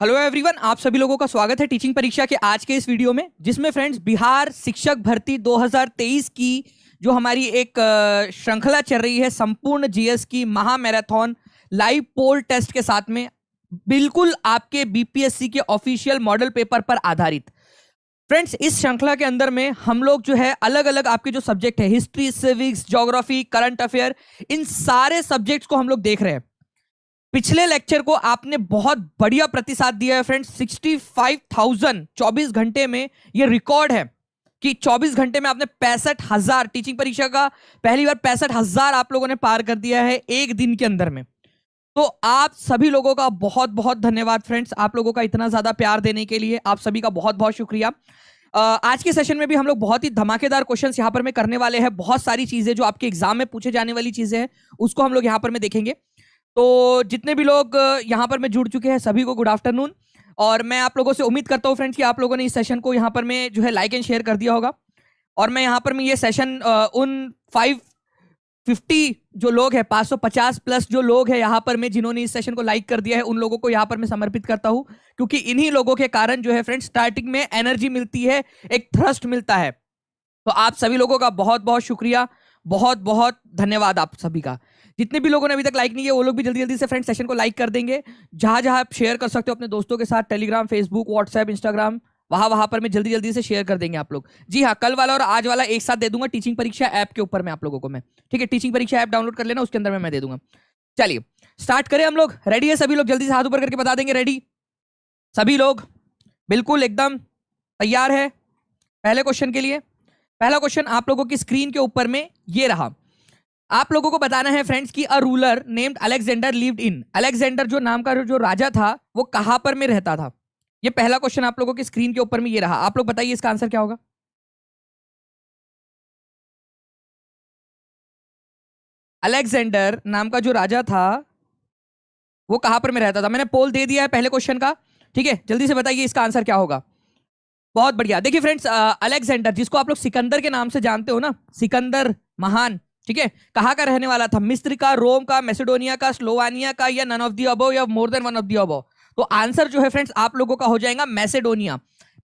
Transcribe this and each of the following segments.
Hello everyone, आप सभी लोगों का स्वागत है टीचिंग परीक्षा के आज के इस वीडियो में, जिसमें फ्रेंड्स बिहार शिक्षक भर्ती 2023 की जो हमारी एक श्रृंखला चल रही है संपूर्ण जीएस की महा मैराथन लाइव पोल टेस्ट के साथ में, बिल्कुल आपके बीपीएससी के ऑफिशियल मॉडल पेपर पर आधारित। फ्रेंड्स, इस श्रृंखला के अंदर में हम लोग जो है अलग अलग आपके जो सब्जेक्ट है, history, civics, geography, current affair, इन सारे सब्जेक्ट्स को हम लोग देख रहे हैं। पिछले लेक्चर को आपने बहुत बढ़िया प्रतिसाद दिया है फ्रेंड्स। 65,000 24 घंटे में, ये रिकॉर्ड है कि 24 घंटे में आपने 65,000 टीचिंग परीक्षा का पहली बार 65,000 आप लोगों ने पार कर दिया है एक दिन के अंदर में। तो आप सभी लोगों का बहुत बहुत धन्यवाद फ्रेंड्स, आप लोगों का इतना ज्यादा प्यार देने के लिए आप सभी का बहुत बहुत शुक्रिया। आज के सेशन में भी हम लोग बहुत ही धमाकेदार क्वेश्चंस यहाँ पर में करने वाले हैं। बहुत सारी चीजें जो आपके एग्जाम में पूछे जाने वाली चीजें हैं उसको हम लोग यहाँ पर में देखेंगे। तो जितने भी लोग यहाँ पर में जुड़ चुके हैं सभी को गुड आफ्टरनून। और मैं आप लोगों से उम्मीद करता हूँ फ्रेंड्स कि आप लोगों ने इस सेशन को यहाँ पर में जो है लाइक एंड शेयर कर दिया होगा। और मैं यहाँ पर में ये सेशन उन 550 जो लोग हैं, 550 प्लस जो लोग हैं यहाँ पर में जिन्होंने इस सेशन को लाइक कर दिया है, उन लोगों को यहाँ पर मैं समर्पित करता हूँ, क्योंकि इन्हीं लोगों के कारण जो है फ्रेंड्स स्टार्टिंग में एनर्जी मिलती है, एक थ्रस्ट मिलता है। तो आप सभी लोगों का बहुत बहुत शुक्रिया, बहुत बहुत धन्यवाद आप सभी का। जितने भी लोगों ने अभी तक लाइक नहीं किया वो लोग भी जल्दी जल्दी से फ्रेंड्स सेशन को लाइक कर देंगे। जहां जहां आप शेयर कर सकते हो अपने दोस्तों के साथ, टेलीग्राम, फेसबुक, व्हाट्सएप, इंस्टाग्राम, वहां पर मैं जल्दी जल्दी से शेयर कर देंगे आप लोग। जी हाँ, कल वाला और आज वाला एक साथ दे दूंगा टीचिंग परीक्षा ऐप के ऊपर में आप लोगों को मैं। ठीक है, टीचिंग परीक्षा ऐप डाउनलोड कर लेना, उसके अंदर में मैं दे दूंगा। चलिए स्टार्ट करें हम लोग। रेडी है सभी लोग? जल्दी से हाथ ऊपर करके बता देंगे रेडी सभी लोग? बिल्कुल एकदम तैयार है पहले क्वेश्चन के लिए। पहला क्वेश्चन आप लोगों की स्क्रीन के ऊपर में ये रहा। आप लोगों को बताना है फ्रेंड्स कि a ruler named Alexander lived in. Alexander जो नाम का जो राजा था वो कहां पर में रहता था? ये पहला क्वेश्चन आप लोगों की स्क्रीन के ऊपर में ये रहा। आप लोग बताइए इसका आंसर क्या होगा। अलेक्जेंडर नाम का जो राजा था वो कहां पर में रहता था? मैंने पोल दे दिया है पहले क्वेश्चन का। ठीक है, जल्दी से बताइए इसका आंसर क्या होगा। बहुत बढ़िया। देखिए फ्रेंड्स, अलेक्जेंडर जिसको आप लोग सिकंदर के नाम से जानते हो ना, सिकंदर महान, ठीक है, कहाँ का रहने वाला था? मिस्र का, रोम का, मैसेडोनिया का, स्लोवानिया का, या नन ऑफ दी अबव, या मोर than one of the above? तो आंसर जो है फ्रेंड्स आप लोगों का हो जाएगा मैसेडोनिया।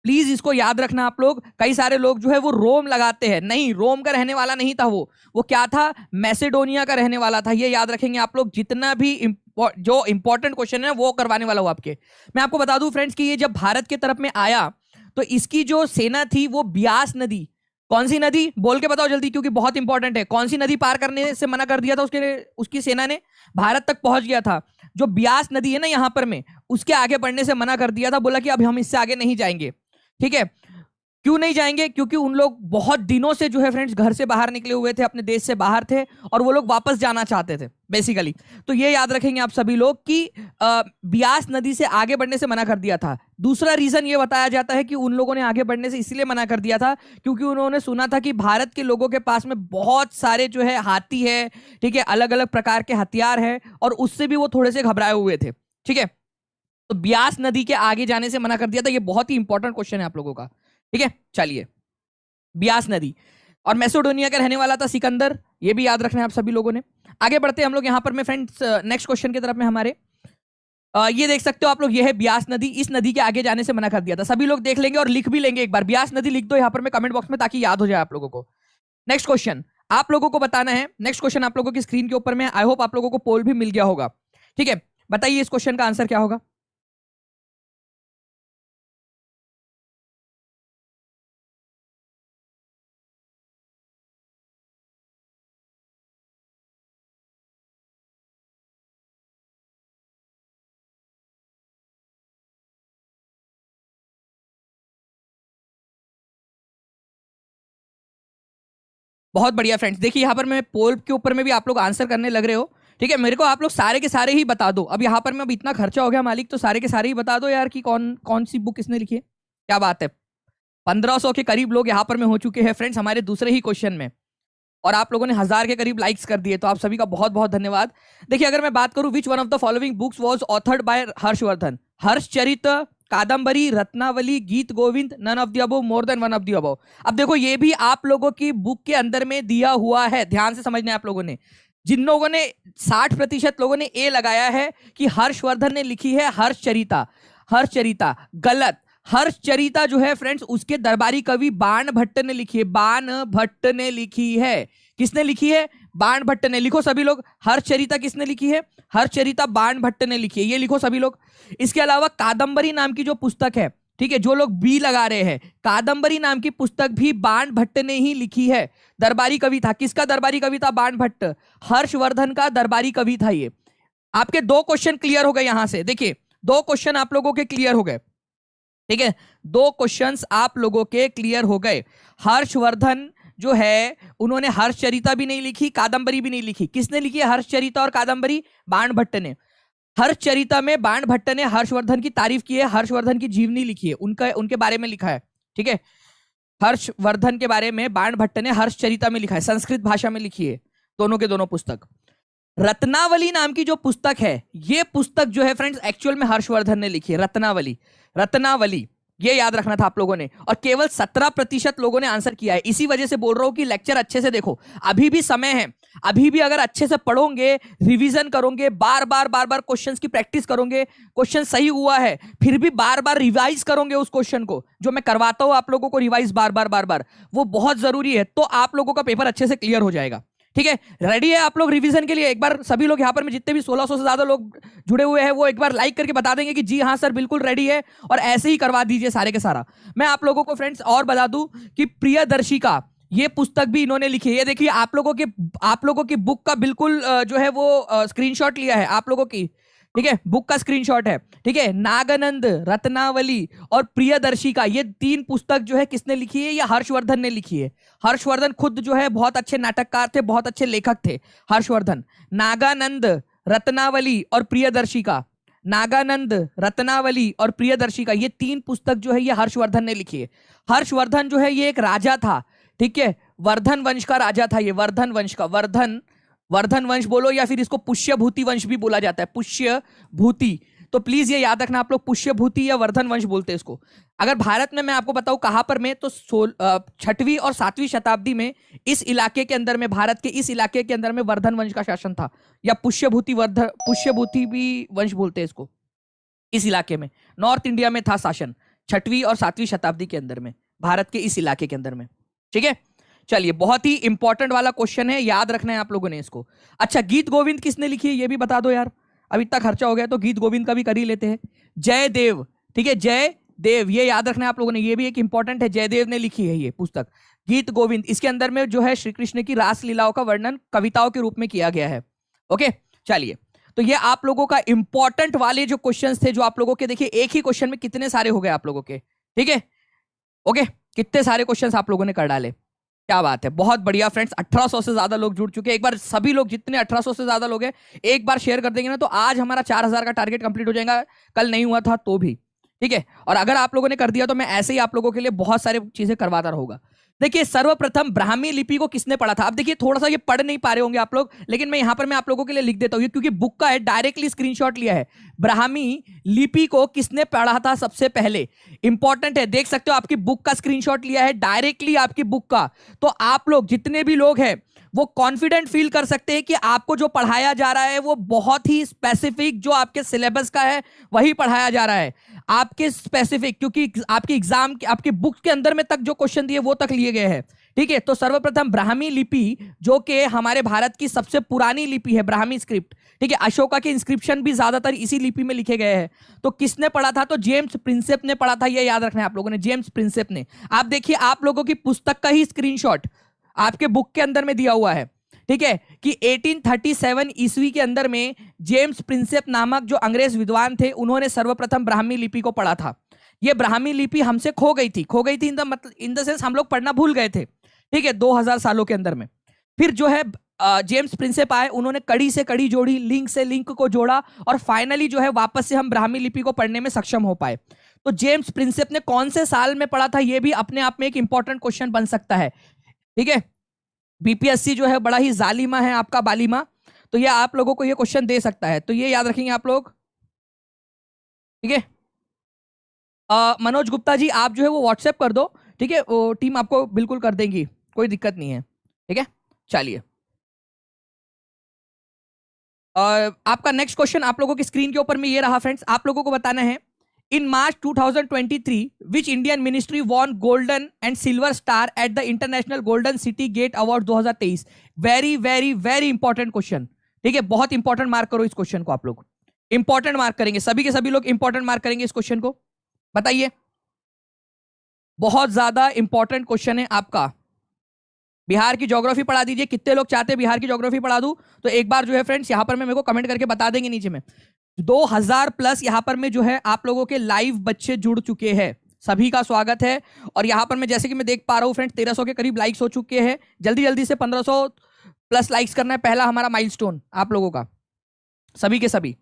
प्लीज इसको याद रखना आप लोग। कई सारे लोग जो है वो रोम लगाते हैं, नहीं, रोम का रहने वाला नहीं था वो क्या था? मैसेडोनिया का रहने वाला था। ये याद रखेंगे आप लोग। जितना भी जो इंपॉर्टेंट क्वेश्चन है वो करवाने वाला हूं आपके। मैं आपको बता दूं फ्रेंड्स कि ये जब भारत की तरफ में आया तो इसकी जो सेना थी वो ब्यास नदी, कौन सी नदी बोल के बताओ जल्दी, क्योंकि बहुत इंपॉर्टेंट है। कौन सी नदी पार करने से मना कर दिया था उसकी सेना ने? भारत तक पहुंच गया था, जो ब्यास नदी है ना यहां पर में, उसके आगे बढ़ने से मना कर दिया था। बोला कि अब हम इससे आगे नहीं जाएंगे। ठीक है, क्यों नहीं जाएंगे? क्योंकि उन लोग बहुत दिनों से जो है फ्रेंड्स घर से बाहर निकले हुए थे, अपने देश से बाहर थे, और वो लोग वापस जाना चाहते थे बेसिकली। तो ये याद रखेंगे आप सभी लोग कि ब्यास नदी से आगे बढ़ने से मना कर दिया था। दूसरा रीजन ये बताया जाता है कि उन लोगों ने आगे बढ़ने से इसलिए मना कर दिया था क्योंकि उन्होंने सुना था कि भारत के लोगों के पास में बहुत सारे जो है हाथी है, ठीक है, अलग अलग प्रकार के हथियार है, और उससे भी वो थोड़े से घबराए हुए थे। ठीक है, तो ब्यास नदी के आगे जाने से मना कर दिया था। ये बहुत ही इंपॉर्टेंट क्वेश्चन है आप लोगों का। ठीक है, चलिए, ब्यास नदी। और मैसेडोनिया का रहने वाला था सिकंदर, ये भी याद रखना है आप सभी लोगों ने। आगे बढ़ते हैं हम लोग यहाँ पर में फ्रेंड्स नेक्स्ट क्वेश्चन की तरफ में हमारे। ये देख सकते हो आप लोग, ये है ब्यास नदी। इस नदी के आगे जाने से मना कर दिया था। सभी लोग देख लेंगे और लिख भी लेंगे एक बार। ब्यास नदी लिख दो यहाँ पर में कमेंट बॉक्स में, ताकि याद हो जाए आप लोगों को। नेक्स्ट क्वेश्चन आप लोगों को बताना है। नेक्स्ट क्वेश्चन आप लोगों की स्क्रीन के ऊपर में। आई होप आप लोगों को पोल भी मिल गया होगा। ठीक है, बताइए इस क्वेश्चन का आंसर क्या होगा। बहुत बढ़िया फ्रेंड्स, देखिए यहाँ पर मैं पोल के ऊपर में भी आप लोग आंसर करने लग रहे हो। ठीक है, मेरे को आप लोग सारे के सारे ही बता दो। अब यहाँ पर मैं, अब इतना खर्चा हो गया मालिक, तो सारे के सारे ही बता दो यार कि कौन कौन सी बुक किसने लिखी है। क्या बात है, 1500 के करीब लोग यहाँ पर में हो चुके हैं फ्रेंड्स हमारे दूसरे ही क्वेश्चन में, और आप लोगों ने 1000 के करीब लाइक्स कर दिए। तो आप सभी का बहुत बहुत धन्यवाद। देखिए, अगर मैं बात करूं, which one of the following books was authored by Harshvardhan? Harshacharita, Kadambari, Ratnavali, Geet Govind, none of the above, more than one of the above? अब देखो, ये भी आप लोगों की बुक के अंदर में दिया हुआ है, ध्यान से समझना है आप लोगों ने। जिन लोगों ने 60% लोगों ने ए लगाया है कि हर्षवर्धन ने लिखी है हर्षचरिता। हर्षचरिता गलत। हर्षचरिता जो है फ्रेंड्स उसके दरबारी कवि बाण भट्ट ने लिखी है, बाण भट्ट ने लिखी है। किसने लिखी है? बाण भट्ट ने। लिखो सभी लोग, हर्षचरिता किसने लिखी है? हर्षचरिता बाण भट्ट ने लिखी है, ये लिखो सभी लोग। इसके अलावा कादंबरी नाम की जो पुस्तक है, ठीक है, जो लोग बी लगा रहे हैं, कादंबरी नाम की पुस्तक भी बाण भट्ट ने ही लिखी है। दरबारी कवि था, किसका दरबारी कवि था? बाण भट्ट, हर्षवर्धन का दरबारी कवि था ये। आपके दो क्वेश्चन क्लियर हो गए यहां से, देखिए दो क्वेश्चन आप लोगों के क्लियर हो गए, ठीक है, दो क्वेश्चंस आप लोगों के क्लियर हो गए। हर्षवर्धन जो है उन्होंने हर्षचरिता भी नहीं लिखी, कादंबरी भी नहीं लिखी। किसने लिखी है हर्षचरिता और कादंबरी? बाण भट्ट ने। हर्षचरिता में बाण भट्ट ने हर्षवर्धन की तारीफ की है, हर्षवर्धन की जीवनी लिखी है, उनके बारे में लिखा है, ठीक है। हर्षवर्धन के बारे में बाण भट्ट ने हर्षचरिता में लिखा है, संस्कृत भाषा में लिखी है, दोनों के दोनों पुस्तक। रत्नावली नाम की जो पुस्तक है, ये पुस्तक जो है फ्रेंड्स एक्चुअल में हर्षवर्धन ने लिखी है, रत्नावली। रत्नावली ये याद रखना था आप लोगों ने, और केवल 17% लोगों ने आंसर किया है। इसी वजह से बोल रहा हूं कि लेक्चर अच्छे से देखो, अभी भी समय है, अभी भी अगर अच्छे से पढ़ोगे, रिवीजन करोगे, बार बार क्वेश्चंस की प्रैक्टिस करोगे, क्वेश्चन सही हुआ है फिर भी बार बार रिवाइज करोगे उस क्वेश्चन को, जो मैं करवाता हूं आप लोगों को रिवाइज बार बार, वो बहुत जरूरी है, तो आप लोगों का पेपर अच्छे से क्लियर हो जाएगा, ठीक है। रेडी है आप लोग रिवीजन के लिए? एक बार सभी लोग यहाँ पर में जितने भी 1600 से ज्यादा लोग जुड़े हुए हैं वो एक बार लाइक करके बता देंगे कि जी हाँ सर बिल्कुल रेडी है, और ऐसे ही करवा दीजिए सारे के सारा। मैं आप लोगों को फ्रेंड्स और बता दूं कि प्रियदर्शिका ये पुस्तक भी इन्होंने लिखी है। ये देखिए आप लोगों की बुक का बिल्कुल जो है वो स्क्रीनशॉट लिया है आप लोगों की, ठीक है, बुक का स्क्रीनशॉट है, ठीक है। नागानंद, रत्नावली और प्रियदर्शिका, ये 3 पुस्तक जो है किसने लिखी है? ये हर्षवर्धन ने लिखी है। हर्षवर्धन खुद जो है बहुत अच्छे नाटककार थे, बहुत अच्छे लेखक थे हर्षवर्धन। नागानंद, रत्नावली और प्रियदर्शिका, नागानंद, रत्नावली और प्रियदर्शिका, ये 3 पुस्तक जो है ये हर्षवर्धन ने लिखी है। हर्षवर्धन जो है ये एक राजा था, ठीक है, वर्धन वंश का राजा था ये, वर्धन वंश का, वर्धन वंश बोलो या फिर इसको पुष्यभूति वंश भी बोला जाता है, पुष्यभूति। तो प्लीज ये याद रखना आप लोग, पुष्यभूति या वर्धन वंश बोलते हैं इसको। अगर भारत में मैं आपको बताऊं कहां पर में, तो 6वीं और 7वीं शताब्दी में इस इलाके के अंदर में, भारत के इस इलाके के अंदर में वर्धन वंश का शासन था, या पुष्यभूति भी वंश बोलते हैं इसको। इस इलाके में नॉर्थ इंडिया में था शासन 6वीं और 7वीं शताब्दी के अंदर में, भारत के इस इलाके के अंदर में, ठीक है। चलिए बहुत ही इंपॉर्टेंट वाला क्वेश्चन है, याद रखना है आप लोगों ने इसको। अच्छा, गीत गोविंद किसने लिखी है ये भी बता दो यार, अब इतना खर्चा हो गया तो गीत गोविंद का भी कर ही लेते हैं। जयदेव, ठीक है, जयदेव, ये याद रखना है आप लोगों ने, ये भी एक इंपॉर्टेंट है, जयदेव ने लिखी है ये पुस्तक गीत गोविंद। इसके अंदर में जो है श्री कृष्ण की रास लीलाओं का वर्णन कविताओं के रूप में किया गया है। ओके, चलिए, तो ये आप लोगों का इंपॉर्टेंट वाले जो क्वेश्चंस थे, जो आप लोगों के, देखिए एक ही क्वेश्चन में कितने सारे हो गए आप लोगों के, ठीक है। ओके, कितने सारे क्वेश्चंस आप लोगों ने कर डाले, क्या बात है, बहुत बढ़िया फ्रेंड्स। 1800 से ज्यादा लोग जुड़ चुके हैं। एक बार सभी लोग, जितने 1800 से ज्यादा लोग हैं, एक बार शेयर कर देंगे ना, तो आज हमारा 4000 का टारगेट कंप्लीट हो जाएगा, कल नहीं हुआ था तो भी, ठीक है। और अगर आप लोगों ने कर दिया तो मैं ऐसे ही आप लोगों के लिए बहुत सारी चीजें करवाता रहूंगा। देखिए सर्वप्रथम ब्राह्मी लिपि को किसने पढ़ा था? अब देखिए थोड़ा सा ये पढ़ नहीं पा रहे होंगे आप लोग, लेकिन मैं यहां पर मैं आप लोगों के लिए लिख देता हूं, क्योंकि बुक का है, डायरेक्टली स्क्रीनशॉट लिया है। ब्राह्मी लिपि को किसने पढ़ा था सबसे पहले? इंपॉर्टेंट है, देख सकते हो आपकी बुक का स्क्रीनशॉट लिया है, डायरेक्टली आपकी बुक का। तो आप लोग जितने भी लोग हैं वो कॉन्फिडेंट फील कर सकते हैं कि आपको जो पढ़ाया जा रहा है वो बहुत ही स्पेसिफिक, जो आपके सिलेबस का है वही पढ़ाया जा रहा है, आपके स्पेसिफिक, क्योंकि आपके एग्जाम आपके बुक के अंदर में तक जो क्वेश्चन दिए वो तक लिए गए हैं, ठीक है। तो सर्वप्रथम ब्राह्मी लिपि, जो कि हमारे भारत की सबसे पुरानी लिपि है, ब्राह्मी स्क्रिप्ट, ठीक है, अशोका के इंस्क्रिप्शन भी ज्यादातर इसी लिपि में लिखे गए हैं। तो किसने पढ़ा था? तो जेम्स प्रिंसेप ने पढ़ा था, ये याद रखना है आप लोगों ने, जेम्स प्रिंसेप ने। आप देखिए आप लोगों की पुस्तक का ही स्क्रीनशॉट आपके बुक के अंदर में दिया हुआ है, ठीक है, कि 1837 ईस्वी के अंदर में जेम्स प्रिंसेप नामक जो अंग्रेज विद्वान थे, उन्होंने सर्वप्रथम ब्राह्मी लिपि को पढ़ा था। ये ब्राह्मी लिपि हमसे खो गई थी इन द सेंस हम लोग पढ़ना भूल गए थे, ठीक है, 2000 सालों के अंदर में। फिर जो है जेम्स प्रिंसेप आए, उन्होंने कड़ी से कड़ी जोड़ी, लिंक से लिंक को जोड़ा, और फाइनली जो है वापस से हम ब्राह्मी लिपि को पढ़ने में सक्षम हो पाए। तो जेम्स प्रिंसेप ने कौन से साल में पढ़ा था, यह भी अपने आप में एक इंपॉर्टेंट क्वेश्चन बन सकता है, ठीक है। बीपीएससी जो है बड़ा ही जालिमा है आपका, बालिमा, तो ये आप लोगों को ये क्वेश्चन दे सकता है, तो ये याद रखेंगे आप लोग, ठीक है। मनोज गुप्ता जी आप जो है वो व्हाट्सएप कर दो, ठीक है, वो टीम आपको बिल्कुल कर देंगी, कोई दिक्कत नहीं है, ठीक है। चलिए, आपका नेक्स्ट क्वेश्चन आप लोगों की स्क्रीन के ऊपर में ये रहा फ्रेंड्स, आप लोगों को बताना है In March 2023, which Indian ministry won golden and silver star at the International Golden City Gate Award 2023? Very very very important question, ठीक है, बहुत इंपॉर्टेंट मार्क करो इस क्वेश्चन को, आप लोग इंपॉर्टेंट मार्क करेंगे, सभी के सभी लोग इंपॉर्टेंट मार्क करेंगे इस क्वेश्चन को, बताइए, बहुत ज्यादा इंपॉर्टेंट क्वेश्चन है आपका। बिहार की ज्योग्राफी पढ़ा दीजिए, कितने लोग चाहते हैं बिहार की ज्योग्राफी पढ़ा दूं? तो एक बार जो है फ्रेंड्स यहां पर मैं मेरे को कमेंट करके बता देंगे नीचे में। 2000 प्लस यहां पर में जो है आप लोगों के लाइव बच्चे जुड़ चुके हैं, सभी का स्वागत है। और यहां पर मैं जैसे कि मैं देख पा रहा हूं फ्रेंड्स 1300 के करीब लाइक्स हो चुके हैं, जल्दी जल्दी से 1500 प्लस लाइक्स करना है, पहला हमारा माइलस्टोन आप लोगों का, सभी के सभी।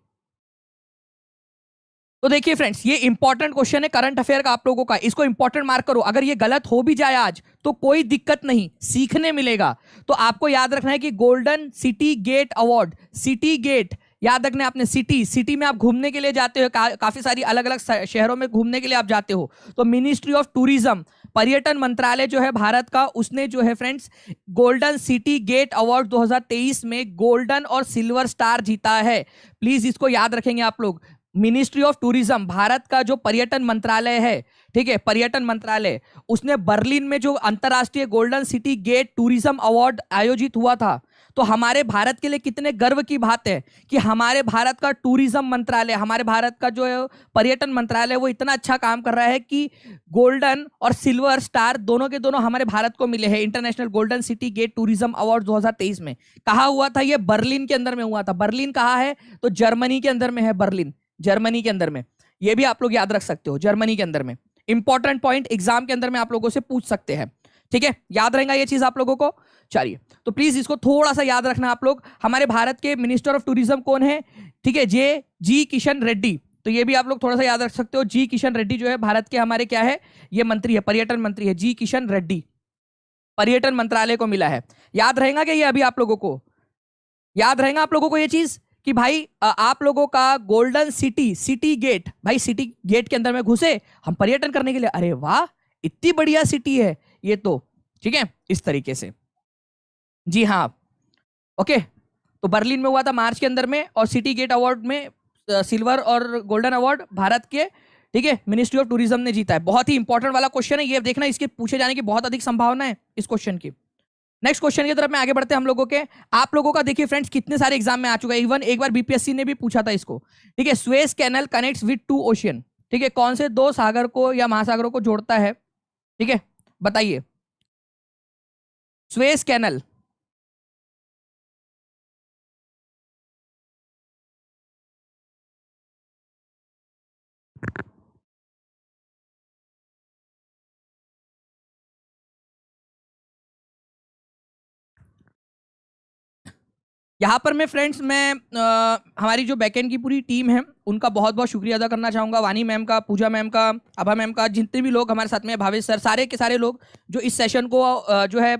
तो देखिए फ्रेंड्स ये इंपॉर्टेंट क्वेश्चन है करंट अफेयर का आप लोगों का, इसको इंपॉर्टेंट मार्क करो। अगर ये गलत हो भी जाए आज तो कोई दिक्कत नहीं, सीखने मिलेगा। तो आपको याद रखना है कि golden city gate award, city gate याद रखना है आपने, सिटी में आप घूमने के लिए जाते हो, काफी सारी अलग अलग शहरों में घूमने के लिए आप जाते हो, तो मिनिस्ट्री ऑफ टूरिज्म, पर्यटन मंत्रालय जो है भारत का, उसने जो है friends golden city gate award 2023 में गोल्डन और सिल्वर स्टार जीता है। प्लीज इसको याद रखेंगे आप लोग। मिनिस्ट्री ऑफ टूरिज्म, भारत का जो पर्यटन मंत्रालय है, ठीक है, पर्यटन मंत्रालय, उसने बर्लिन में जो अंतरराष्ट्रीय golden city gate tourism award आयोजित हुआ था, तो हमारे भारत के लिए कितने गर्व की बात है कि हमारे भारत का टूरिज्म मंत्रालय, हमारे भारत का जो पर्यटन मंत्रालय वो इतना अच्छा काम कर रहा है कि गोल्डन और सिल्वर स्टार दोनों के दोनों हमारे भारत को मिले हैं international golden city gate tourism award 2023 में। कहाँ हुआ था ये? बर्लिन के अंदर में हुआ था। बर्लिन कहाँ है? तो जर्मनी के अंदर में है, बर्लिन जर्मनी के अंदर में। ये भी आप लोग याद रख सकते हो, जर्मनी के अंदर में। इंपॉर्टेंट पॉइंट एग्जाम के अंदर में आप लोगों से पूछ सकते हैं, ठीक है, याद रहेगा ये चीज आप लोगों को। चलिए तो प्लीज इसको थोड़ा सा याद रखना आप लोग। हमारे भारत के मिनिस्टर ऑफ टूरिज्म कौन है? ठीक है, जी किशन रेड्डी। तो ये भी आप लोग थोड़ा सा याद रख सकते हो। जी किशन रेड्डी जो है भारत के हमारे क्या है, ये मंत्री है, पर्यटन मंत्री है, जी किशन रेड्डी, पर्यटन मंत्रालय को मिला है। याद रहेगा क्या ये? अभी आप लोगों को याद रहेगा आप लोगों को ये चीज कि भाई आप लोगों का गोल्डन सिटी गेट, भाई सिटी गेट के अंदर में घुसे हम पर्यटन करने के लिए, अरे वाह इतनी बढ़िया सिटी है ये तो, ठीक है, इस तरीके से। जी हाँ, ओके। तो बर्लिन में हुआ था मार्च के अंदर में, और सिटी गेट अवार्ड में सिल्वर और गोल्डन अवार्ड भारत के, ठीक है, मिनिस्ट्री ऑफ टूरिज्म ने जीता है। बहुत ही इंपॉर्टेंट वाला क्वेश्चन है ये, देखना इसके पूछे जाने की बहुत अधिक संभावना है इस क्वेश्चन की। नेक्स्ट क्वेश्चन की तरफ में आगे बढ़ते हैं हम लोगों के। आप लोगों का देखिए फ्रेंड्स कितने सारे एग्जाम में आ चुका है, इवन एक बार बीपीएससी ने भी पूछा था इसको, ठीक है। Suez canal connects with 2 ocean, ठीक है, कौन से 2 सागर को या महासागरों को जोड़ता है, ठीक है, बताइए। सुएज कैनल, यहाँ पर मैं फ्रेंड्स हमारी जो बैकएंड की पूरी टीम है उनका बहुत बहुत शुक्रिया अदा करना चाहूँगा। वानी मैम का, पूजा मैम का, अभा मैम का, जितने भी लोग हमारे साथ में, भावेश सर, सारे के सारे लोग जो इस सेशन को जो है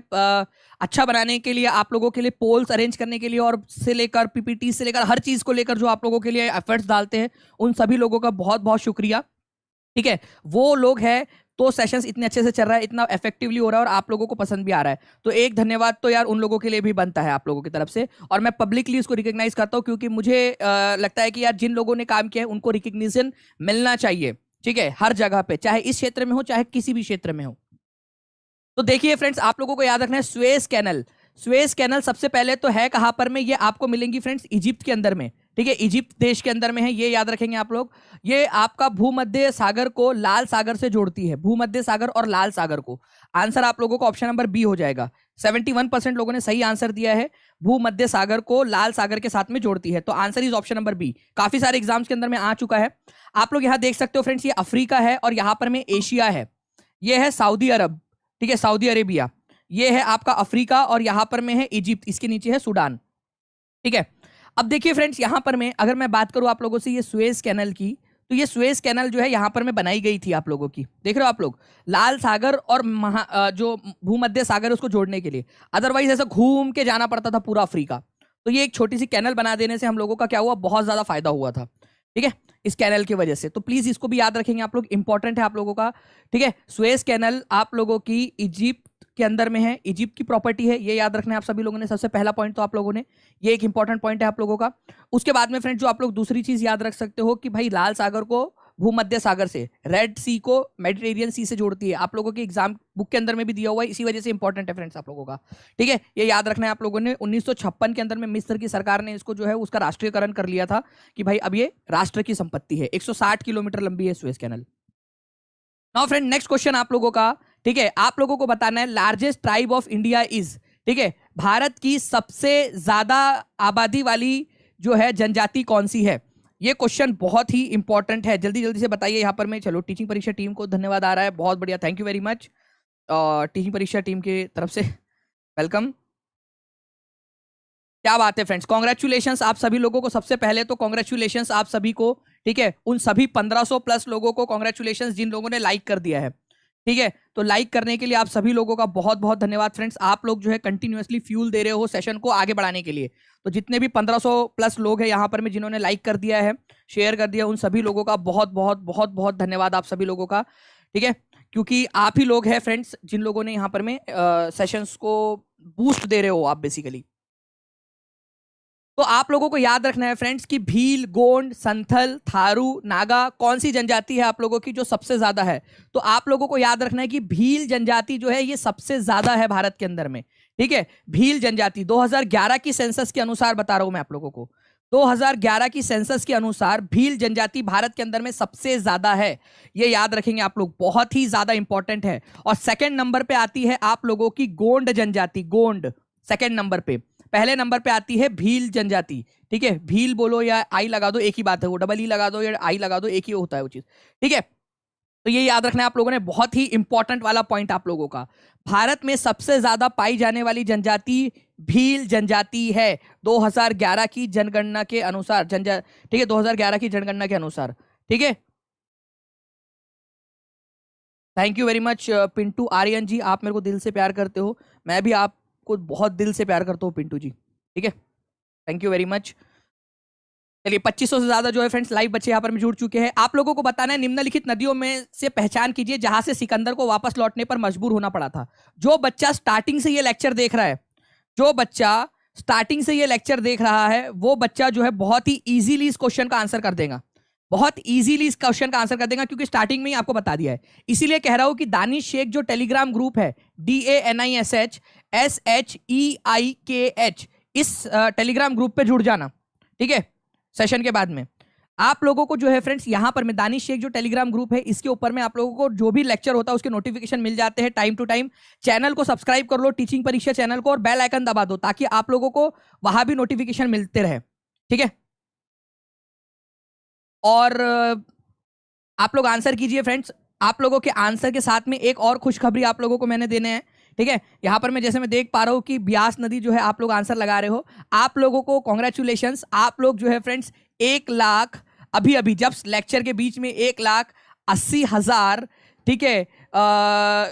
अच्छा बनाने के लिए, आप लोगों के लिए पोल्स अरेंज करने के लिए, और से लेकर पीपीटी से लेकर हर चीज़ को लेकर जो आप लोगों के लिए एफर्ट्स डालते हैं, उन सभी लोगों का बहुत बहुत शुक्रिया, ठीक है। वो लोग हैं तो सेशंस इतने अच्छे से चल रहा है, इतना इफेक्टिवली हो रहा है और आप लोगों को पसंद भी आ रहा है, तो एक धन्यवाद तो यार उन लोगों के लिए भी बनता है आप लोगों की तरफ से। और मैं पब्लिकली इसको रिकॉग्नाइज करता हूँ क्योंकि मुझे लगता है कि यार जिन लोगों ने काम किया है उनको रिकग्निशन मिलना चाहिए, ठीक है, हर जगह पे, चाहे इस क्षेत्र में हो चाहे किसी भी क्षेत्र में हो। तो देखिए फ्रेंड्स आप लोगों को याद रखना है सुएज कैनल। सुएज कैनल सबसे पहले तो है कहां पर में, ये आपको मिलेंगी फ्रेंड्स इजिप्ट के अंदर में, ठीक है, इजिप्ट देश के अंदर में है, ये याद रखेंगे आप लोग। ये आपका भूमध्य सागर को लाल सागर से जोड़ती है, भूमध्य सागर और लाल सागर को। आंसर आप लोगों को ऑप्शन नंबर बी हो जाएगा। 71% लोगों ने सही आंसर दिया है, भूमध्य सागर को लाल सागर के साथ में जोड़ती है, तो answer is option number B. काफी सारे एग्जाम्स के अंदर में आ चुका है। आप लोग यहाँ देख सकते हो फ्रेंड्स, ये अफ्रीका है और यहाँ पर में एशिया है, ये है सऊदी अरब, ठीक है, सऊदी अरेबिया, ये है आपका अफ्रीका, और यहां पर में है इजिप्ट, इसके नीचे है सूडान, ठीक है। अब देखिए फ्रेंड्स यहां पर में अगर मैं बात करूं आप लोगों से ये सुएज कैनल की, तो ये सुएज कैनल जो है यहां पर में बनाई गई थी आप लोगों की, देख रहे हो आप लोग, लाल सागर और जो भूमध्य सागर उसको जोड़ने के लिए, अदरवाइज ऐसा घूम के जाना पड़ता था पूरा अफ्रीका। तो ये एक छोटी सी कैनल बना देने से हम लोगों का क्या हुआ, बहुत ज्यादा फायदा हुआ था, ठीक है, इस कैनल की वजह से। तो प्लीज इसको भी याद रखेंगे आप लोग, इंपॉर्टेंट है आप लोगों का, ठीक है। सुएज कैनल आप लोगों की इजिप्ट के अंदर में है, इजिप्ट की प्रॉपर्टी है, ये याद रखना है आप सभी लोगों ने। सबसे पहला पॉइंट तो आप लोगों ने, ये एक इंपॉर्टेंट पॉइंट है आप लोगों का। उसके बाद में फ्रेंड्स जो आप लोग दूसरी चीज याद रख सकते हो कि भाई लाल सागर को भूमध्य सागर से, रेड सी को मेडिटेरियन सी से जोड़ती है। आप लोगों के एग्जाम बुक के अंदर में भी दिया हुआ है, इसी वजह से इंपॉर्टेंट है फ्रेंड्स आप लोगों का, ठीक है। ये याद रखना है आप लोगों ने। 1956 के अंदर में मिस्र की सरकार ने इसको जो है उसका राष्ट्रीयकरण कर लिया था कि भाई अब ये राष्ट्र की संपत्ति है। 160 किलोमीटर लंबी है Suez canal. Now friend next question आप लोगों का, ठीक है, आप लोगों को बताना है largest tribe of India is, ठीक है, भारत की सबसे ज्यादा आबादी वाली जो है जनजाति कौन सी है। ये क्वेश्चन बहुत ही इंपॉर्टेंट है, जल्दी जल्दी से बताइए यहाँ पर। मैं चलो टीचिंग परीक्षा टीम को धन्यवाद आ रहा है, बहुत बढ़िया, thank you very much teaching परीक्षा टीम की तरफ से, वेलकम। क्या बात है फ्रेंड्स, कॉन्ग्रेचुलेशंस आप सभी लोगों को। सबसे पहले तो कॉन्ग्रेचुलेशंस आप सभी को, ठीक है, उन सभी 1500 प्लस लोगों को कॉन्ग्रेचुलेशंस जिन लोगों ने लाइक कर दिया है, ठीक है। तो लाइक करने के लिए आप सभी लोगों का बहुत बहुत धन्यवाद फ्रेंड्स। आप लोग जो है कंटिन्यूअसली फ्यूल दे रहे हो सेशन को आगे बढ़ाने के लिए। तो जितने भी 1500 प्लस लोग हैं यहाँ पर में जिन्होंने लाइक कर दिया है, शेयर कर दिया, उन सभी लोगों का बहुत बहुत बहुत बहुत धन्यवाद आप सभी लोगों का, ठीक है, क्योंकि आप ही लोग हैं फ्रेंड्स जिन लोगों ने यहाँ पर में सेशंस को बूस्ट दे रहे हो आप बेसिकली। तो आप लोगों को याद रखना है फ्रेंड्स कि भील, गोंड, संथल, थारू, नागा कौन सी जनजाति है आप लोगों की जो सबसे ज्यादा है। तो आप लोगों को याद रखना है कि भील जनजाति जो है ये सबसे ज्यादा है भारत के अंदर में, ठीक है। भील जनजाति 2011 की सेंसस के अनुसार बता रहा हूं मैं आप लोगों को, 2011 की सेंसस के अनुसार भील जनजाति भारत के अंदर में सबसे ज्यादा है। ये याद रखेंगे आप लोग, बहुत ही ज्यादा इंपॉर्टेंट है। और सेकंड नंबर पे आती है आप लोगों की गोंड जनजाति, गोंड सेकंड नंबर पे। पहले नंबर पे आती है भील जनजाति, ठीक है। भील बोलो या आई लगा दो एक ही बात है, वो डबल ई लगा दो या आई लगा दो एक ही होता है वो चीज, ठीक है। तो ये याद रखना है आप लोगों ने, बहुत ही इंपॉर्टेंट वाला पॉइंट आप लोगों का। भारत में सबसे ज्यादा पाई जाने वाली जनजाति भील जनजाति है 2011 की जनगणना के अनुसार, ठीक है, 2011 की जनगणना के अनुसार, ठीक है। Thank you very much Pintu Aryan ji, आप मेरे को दिल से प्यार करते हो, मैं भी आपको बहुत दिल से प्यार करता हूँ पिंटू जी, ठीक है, थैंक यू वेरी मच। चलिए 2500 से ज्यादा जो है फ्रेंड्स लाइव बच्चे यहाँ पर जुड़ चुके हैं। आप लोगों को बताना है निम्नलिखित नदियों में से पहचान कीजिए जहां से सिकंदर को वापस लौटने पर मजबूर होना पड़ा था। जो बच्चा स्टार्टिंग से ये लेक्चर देख रहा है, जो बच्चा स्टार्टिंग से ये लेक्चर देख रहा है, वो बच्चा जो है बहुत ही इजीली इस क्वेश्चन का आंसर कर देगा, बहुत इजीली इस क्वेश्चन का आंसर कर देगा, क्योंकि स्टार्टिंग में ही आपको बता दिया है। इसीलिए कह रहा हूं कि दानिश शेख जो टेलीग्राम ग्रुप है, DANISH इस टेलीग्राम ग्रुप पे जुड़ जाना, ठीक है, सेशन के बाद में। आप लोगों को जो है फ्रेंड्स यहाँ पर में दानिश शेख जो टेलीग्राम ग्रुप है इसके ऊपर में आप लोगों को जो भी लेक्चर होता है उसके नोटिफिकेशन मिल जाते हैं टाइम टू टाइम। चैनल को सब्सक्राइब कर लो, टीचिंग परीक्षा चैनल को, और बेल आइकन दबा दो ताकि आप लोगों को वहां भी नोटिफिकेशन मिलते रहे, ठीक है। और आप लोग आंसर कीजिए फ्रेंड्स। आप लोगों के आंसर के साथ में एक और खुशखबरी आप लोगों को मैंने देने हैं, ठीक है। यहाँ पर मैं जैसे मैं देख पा रहा हूँ कि ब्यास नदी जो है आप लोग आंसर लगा रहे हो, आप लोगों को कॉन्ग्रेचुलेशंस। आप लोग जो है फ्रेंड्स 1 लाख अभी अभी जब लेक्चर के बीच में 1,80,000, ठीक है,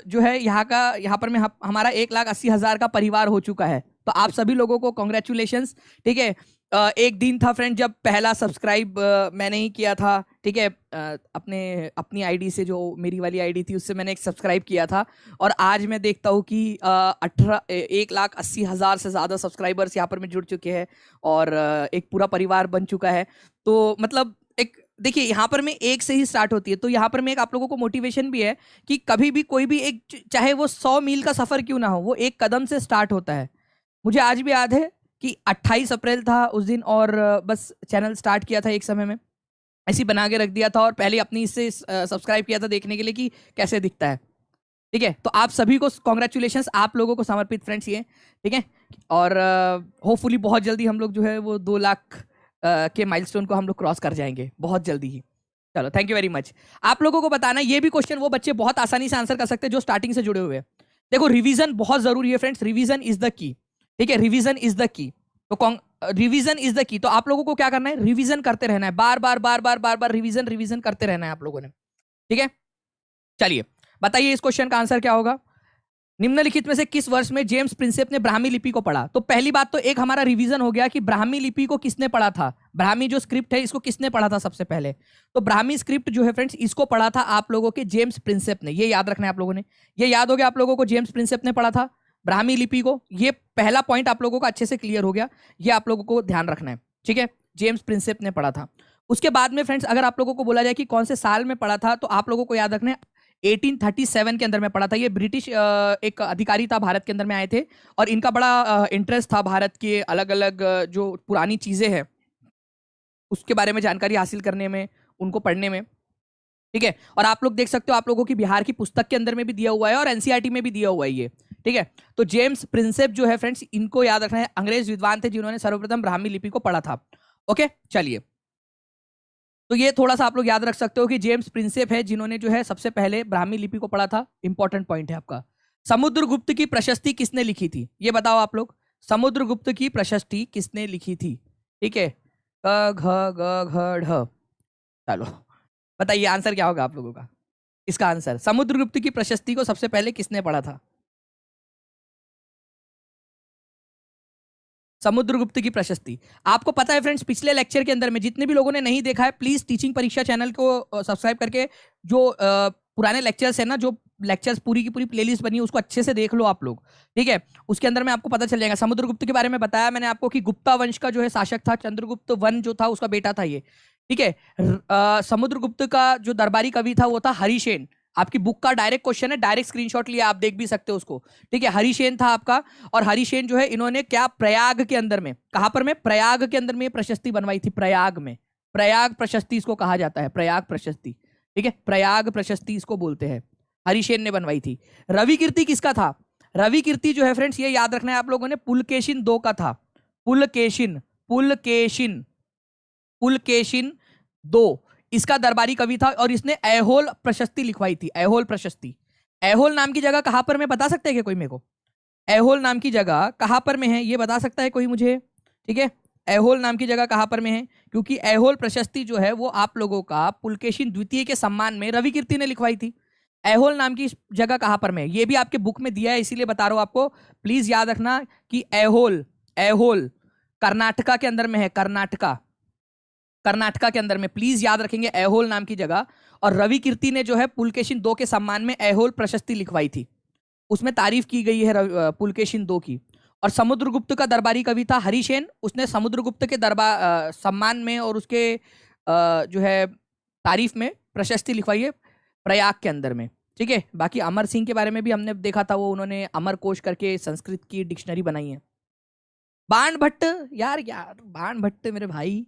जो है यहाँ पर में हमारा 1,80,000 का परिवार हो चुका है। तो आप सभी लोगों को कॉन्ग्रेचुलेशंस, ठीक है। एक दिन था फ्रेंड जब पहला सब्सक्राइब मैंने ही किया था, ठीक है, अपनी आईडी से, जो मेरी वाली आईडी थी उससे मैंने एक सब्सक्राइब किया था, और आज मैं देखता हूँ कि 1,80,000 से ज़्यादा सब्सक्राइबर्स यहाँ पर में जुड़ चुके हैं और एक पूरा परिवार बन चुका है। तो मतलब एक देखिए यहाँ पर में एक से ही स्टार्ट होती है, तो यहाँ पर में एक आप लोगों को मोटिवेशन भी है कि कभी भी कोई भी एक, चाहे वो 100 मील का सफ़र क्यों ना हो, वो एक कदम से स्टार्ट होता है। मुझे आज भी याद है कि 28 अप्रैल था उस दिन, और बस चैनल स्टार्ट किया था एक समय में, ऐसी बना के रख दिया था, और पहले अपनी इससे सब्सक्राइब किया था देखने के लिए कि कैसे दिखता है, ठीक है। तो आप सभी को कॉन्ग्रेचुलेशंस, आप लोगों को समर्पित फ्रेंड्स ये, ठीक है। और होपफुली बहुत जल्दी हम लोग जो है वो 2 लाख के माइलस्टोन को हम लोग क्रॉस कर जाएंगे बहुत जल्दी ही। चलो थैंक यू वेरी मच। आप लोगों को बताना ये भी क्वेश्चन वो बच्चे बहुत आसानी से आंसर कर सकते हैं जो स्टार्टिंग से जुड़े हुए हैं। देखो रिवीजन बहुत जरूरी है friends, revision is the key, ठीक है, रिवीजन इज द की। तो रिवीजन इज द की, तो आप लोगों को क्या करना है, रिवीजन करते रहना है, बार बार रिवीजन करते रहना है आप लोगों ने, ठीक है। चलिए बताइए इस क्वेश्चन का आंसर क्या होगा। निम्नलिखित में से किस वर्ष में जेम्स प्रिंसेप ने ब्राह्मी लिपि को पढ़ा। तो पहली बात तो एक हमारा रिवीजन हो गया कि ब्राह्मी लिपि को किसने पढ़ा था, ब्राह्मी जो स्क्रिप्ट है इसको किसने पढ़ा था सबसे पहले। तो ब्राह्मी स्क्रिप्ट जो है फ्रेंड्स इसको पढ़ा था आप लोगों के जेम्स प्रिंसेप ने, ये याद रखना है आप लोगों ने, ये याद हो गया आप लोगों को, जेम्स प्रिंसेप ने पढ़ा था ब्राह्मी लिपि को। ये पहला पॉइंट आप लोगों को अच्छे से क्लियर हो गया, ये आप लोगों को ध्यान रखना है, ठीक है, जेम्स प्रिंसेप ने पढ़ा था। उसके बाद में फ्रेंड्स अगर आप लोगों को बोला जाए कि कौन से साल में पड़ा था, तो आप लोगों को याद रखना है 1837 के अंदर में पड़ा था। ये ब्रिटिश एक अधिकारी था, भारत के अंदर में आए थे, और इनका बड़ा इंटरेस्ट था भारत के अलग अलग जो पुरानी चीजें हैं उसके बारे में जानकारी हासिल करने में, उनको पढ़ने में। ठीक है, और आप लोग देख सकते हो, आप लोगों की बिहार की पुस्तक के अंदर में भी दिया हुआ है और एनसीईआरटी में भी दिया हुआ है ये। ठीक है, तो जेम्स प्रिंसेप जो है फ्रेंड्स, इनको याद रखना है, अंग्रेज विद्वान थे जिन्होंने सर्वप्रथम ब्राह्मी लिपि को पढ़ा था। ओके, चलिए, तो ये थोड़ा सा आप लोग याद रख सकते हो कि जेम्स प्रिंसेप है जिन्होंने जो है सबसे पहले ब्राह्मी लिपि को पढ़ा था। इंपॉर्टेंट पॉइंट है आपका। समुद्रगुप्त की प्रशस्ति किसने लिखी थी, ये बताओ आप लोग। समुद्रगुप्त की प्रशस्ति किसने लिखी थी? ठीक है, क घ ग घ ढ। चलो बताइए आंसर क्या होगा आप लोगों का। इसका आंसर, समुद्रगुप्त की प्रशस्ति को सबसे पहले किसने पढ़ा था? समुद्रगुप्त की प्रशस्ति। आपको पता है फ्रेंड्स, पिछले लेक्चर के अंदर में जितने भी लोगों ने नहीं देखा है, प्लीज टीचिंग परीक्षा चैनल को सब्सक्राइब करके जो पुराने लेक्चर्स है ना, जो लेक्चर्स पूरी की पूरी प्लेलिस्ट बनी है उसको अच्छे से देख लो आप लोग। ठीक है, उसके अंदर में आपको पता चल जाएगा। समुद्रगुप्त के बारे में बताया मैंने आपको कि गुप्ता वंश का जो है शासक था, चंद्रगुप्त वन जो था उसका बेटा था ये। ठीक है, समुद्रगुप्त का जो दरबारी कवि था वो था हरिसेन। आपकी बुक का डायरेक्ट क्वेश्चन है, डायरेक्ट स्क्रीनशॉट लिया, आप देख भी सकते हो उसको। ठीक है, हरिसेन था आपका। और हरिसेन जो है, इन्होंने क्या प्रयाग के अंदर में, कहां पर में, प्रयाग के अंदर में प्रशस्ति बनवाई थी। प्रयाग में, प्रयाग प्रशस्ति इसको कहा जाता है, प्रयाग प्रशस्ति। ठीक है, प्रयाग प्रशस्ति इसको बोलते हैं, हरिसेन ने बनवाई थी। रवि कीर्ति किसका था? रवि कीर्ति जो है फ्रेंड्स, ये याद रखना है आप लोगों ने, पुलकेशिन दो का था। पुलकेशिन, पुलकेशिन, पुलकेशिन दो इसका दरबारी कवि था, और इसने ऐहोल प्रशस्ति लिखवाई थी। ऐहोल प्रशस्ति। ऐहोल नाम की जगह कहां पर में बता सकते हैं क्या कोई मेरे को? ऐहोल नाम की जगह कहां पर में है, ये बता सकता है कोई मुझे? ठीक है, ऐहोल नाम की जगह कहां पर में है? क्योंकि ऐहोल प्रशस्ति जो है वो आप लोगों का पुलकेशिन द्वितीय के सम्मान में रवि कीर्ति ने लिखवाई थी। ऐहोल नाम की जगह कहां पर में है, ये भी आपके बुक में दिया है, इसीलिए बता रहा हूं आपको। प्लीज याद रखना कि ऐहोल, ऐहोल कर्नाटका के अंदर में है, कर्नाटका, कर्नाटका के अंदर में। प्लीज याद रखेंगे ऐहोल नाम की जगह। और रवि कीर्ति ने जो है पुलकेशिन दो के सम्मान में ऐहोल प्रशस्ति लिखवाई थी, उसमें तारीफ की गई है पुलकेशिन दो की। और समुद्रगुप्त का दरबारी कवि था हरिसेन, उसने समुद्रगुप्त के दरबार सम्मान में और उसके जो है तारीफ में प्रशस्ति लिखवाई है प्रयाग के अंदर में। ठीक है, बाकी अमर सिंह के बारे में भी हमने देखा था, वो उन्होंने अमर कोश करके संस्कृत की डिक्शनरी बनाई है। बाण भट्ट, यार यार बाण भट्ट मेरे भाई।